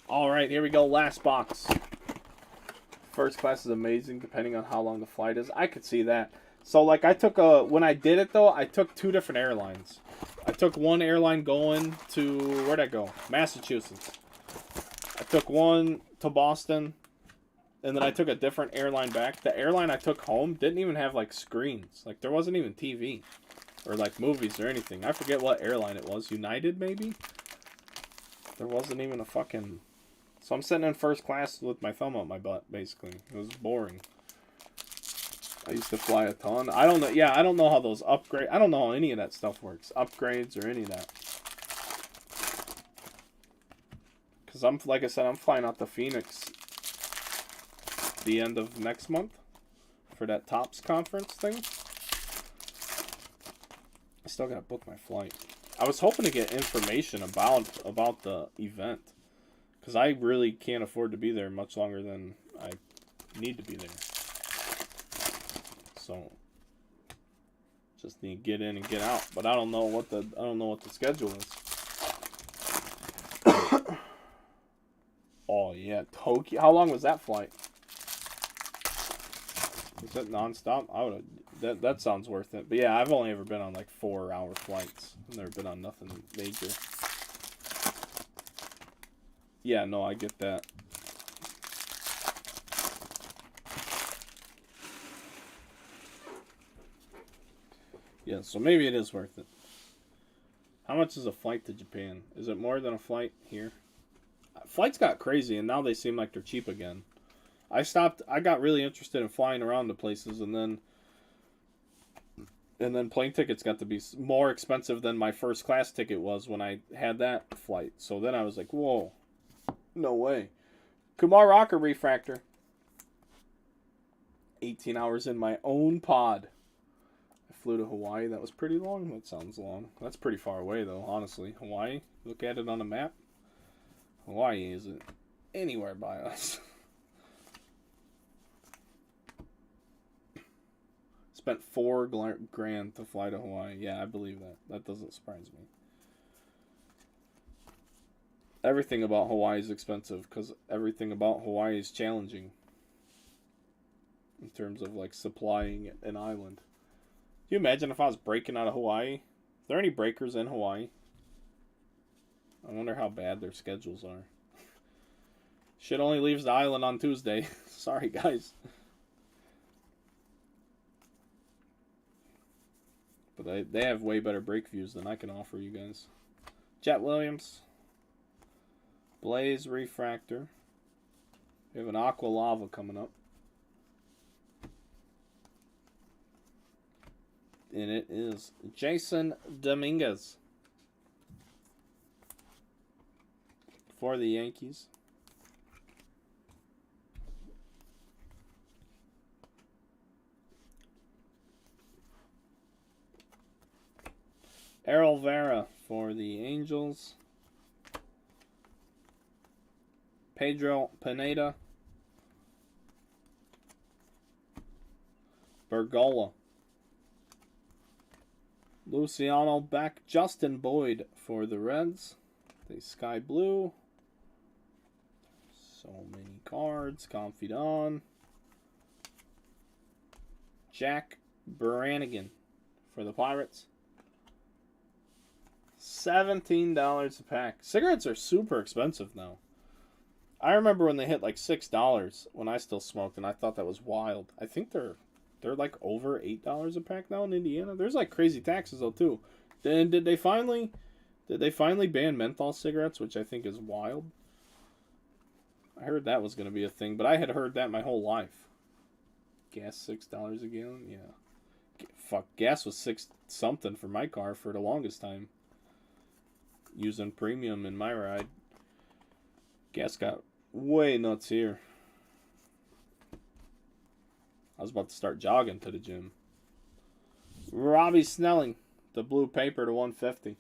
Alright, here we go. Last box. First class is amazing, depending on how long the flight is. I could see that. So, like, when I did it, though, I took 2 different airlines. I took one airline going to, where'd I go? Massachusetts. I took one to Boston, and then I took a different airline back. The airline I took home didn't even have, like, screens. Like, there wasn't even TV or, like, movies or anything. I forget what airline it was. United, maybe? There wasn't even a fucking... So I'm sitting in first class with my thumb up my butt, basically. It was boring. I used to fly a ton. I don't know. Yeah, I don't know how those upgrade. I don't know how any of that stuff works. Upgrades or any of that. Because like I said, I'm flying out to Phoenix the end of next month for that TOPS conference thing. I still gotta book my flight. I was hoping to get information about the event. Because I really can't afford to be there much longer than I need to be there. So just need to get in and get out. But I don't know what the schedule is. Oh yeah, Tokyo. How long was that flight? Was that nonstop? I would have. That sounds worth it. But yeah, I've only ever been on like 4-hour flights. I've never been on nothing major. Yeah, no, I get that. Yeah, so maybe it is worth it. How much is a flight to Japan? Is it more than a flight here? Flights got crazy, and now they seem like they're cheap again. I got really interested in flying around to places, and then plane tickets got to be more expensive than my first class ticket was when I had that flight. So then I was like, whoa. No way. Kumar Rocker Refractor. 18 hours in my own pod. I flew to Hawaii. That was pretty long. That sounds long. That's pretty far away, though, honestly. Hawaii, look at it on a map. Hawaii isn't anywhere by us. Spent $4,000 to fly to Hawaii. Yeah, I believe that. That doesn't surprise me. Everything about Hawaii is expensive because everything about Hawaii is challenging in terms of like supplying an island. Can you imagine if I was breaking out of Hawaii? Are there any breakers in Hawaii? I wonder how bad their schedules are. Shit only leaves the island on Tuesday. Sorry, guys. But they have way better break views than I can offer you guys. Jet Williams. Blaze Refractor. We have an Aqua Lava coming up. And it is Jason Dominguez for the Yankees. Errol Vera for the Angels. Pedro Pineda. Bergola. Luciano back. Justin Boyd for the Reds. The Sky Blue. So many cards. Confidant. Jack Brannigan for the Pirates. $17 a pack. Cigarettes are super expensive now. I remember when they hit like $6 when I still smoked, and I thought that was wild. I think they're like over $8 a pack now in Indiana. There's like crazy taxes though too. Then did they finally ban menthol cigarettes, which I think is wild. I heard that was going to be a thing, but I had heard that my whole life. Gas $6 a gallon, yeah. Fuck, gas was $6 something for my car for the longest time. Using premium in my ride. Gas got way nuts here. I was about to start jogging to the gym. Robbie Snelling, the blue paper to 150.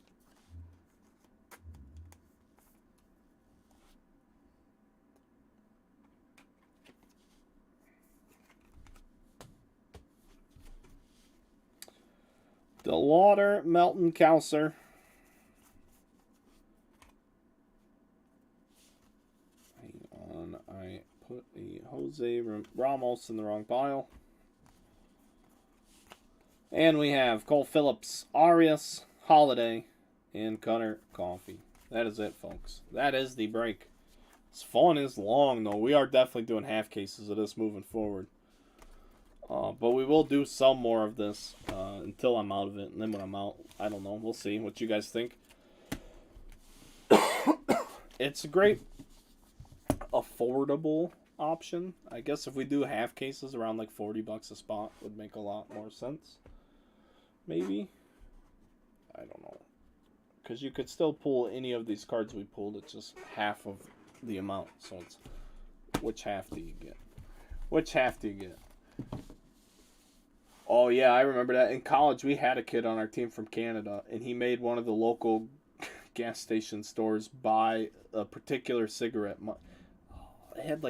DeLauder, Melton Kouser. I put a Jose Ramos in the wrong pile. And we have Cole Phillips, Arias, Holiday, and Cutter Coffee. That is it, folks. That is the break. This fun is long, though. We are definitely doing half cases of this moving forward. But we will do some more of this until I'm out of it. And then when I'm out, I don't know. We'll see what you guys think. It's a great affordable option. I guess if we do half cases around like $40 a spot would make a lot more sense. Maybe. I don't know. Because you could still pull any of these cards we pulled. It's just half of the amount. So it's which half do you get? Which half do you get? Oh yeah, I remember that. In college we had a kid on our team from Canada, and he made one of the local gas station stores buy a particular cigarette. It had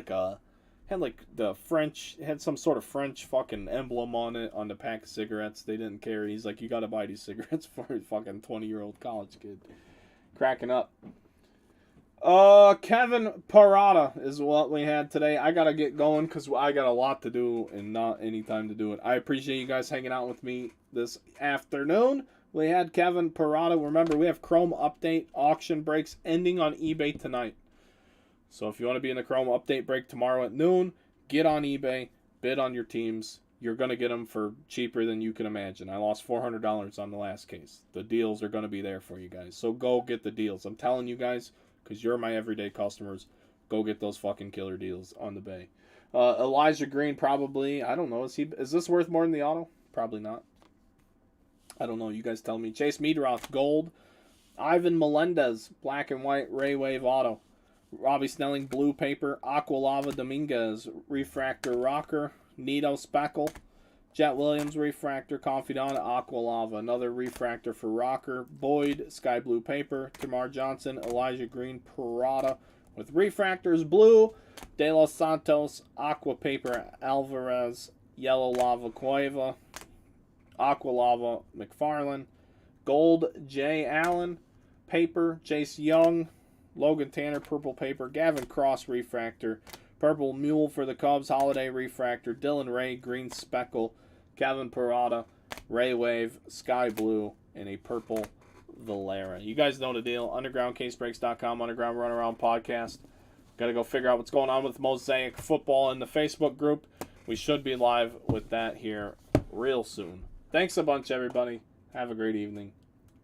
the French, it had some sort of French fucking emblem on it on the pack of cigarettes. They didn't care. He's like, you gotta buy these cigarettes for a fucking 20-year-old college kid. Cracking up. Kevin Parada is what we had today. I gotta get going because I got a lot to do and not any time to do it. I appreciate you guys hanging out with me this afternoon. We had Kevin Parada. Remember, we have Chrome Update auction breaks ending on eBay tonight. So if you want to be in the Chrome Update break tomorrow at noon, get on eBay, bid on your teams. You're going to get them for cheaper than you can imagine. I lost $400 on the last case. The deals are going to be there for you guys. So go get the deals. I'm telling you guys, because you're my everyday customers, go get those fucking killer deals on the Bay. Elijah Green probably, I don't know, is this worth more than the auto? Probably not. I don't know, you guys tell me. Chase Meadroth, gold. Ivan Melendez, black and white, Ray Wave auto. Robbie Snelling, blue paper. Aqua Lava Dominguez, refractor rocker. Nito Speckle. Jet Williams, refractor. Confidant, Aqua Lava. Another refractor for rocker. Boyd, sky blue paper. Tamar Johnson, Elijah Green, Parada. With refractors, blue. De Los Santos, aqua paper. Alvarez, yellow lava Cueva. Aqua Lava McFarland. Gold, Jay Allen. Paper, Chase Young. Logan Tanner, purple paper. Gavin Cross, refractor. Purple Mule for the Cubs, holiday refractor. Dylan Ray, green speckle. Kevin Parada, Ray Wave, sky blue, and a purple Valera. You guys know the deal. Undergroundcasebreaks.com, Underground Runaround Podcast. Got to go figure out what's going on with Mosaic Football in the Facebook group. We should be live with that here real soon. Thanks a bunch, everybody. Have a great evening.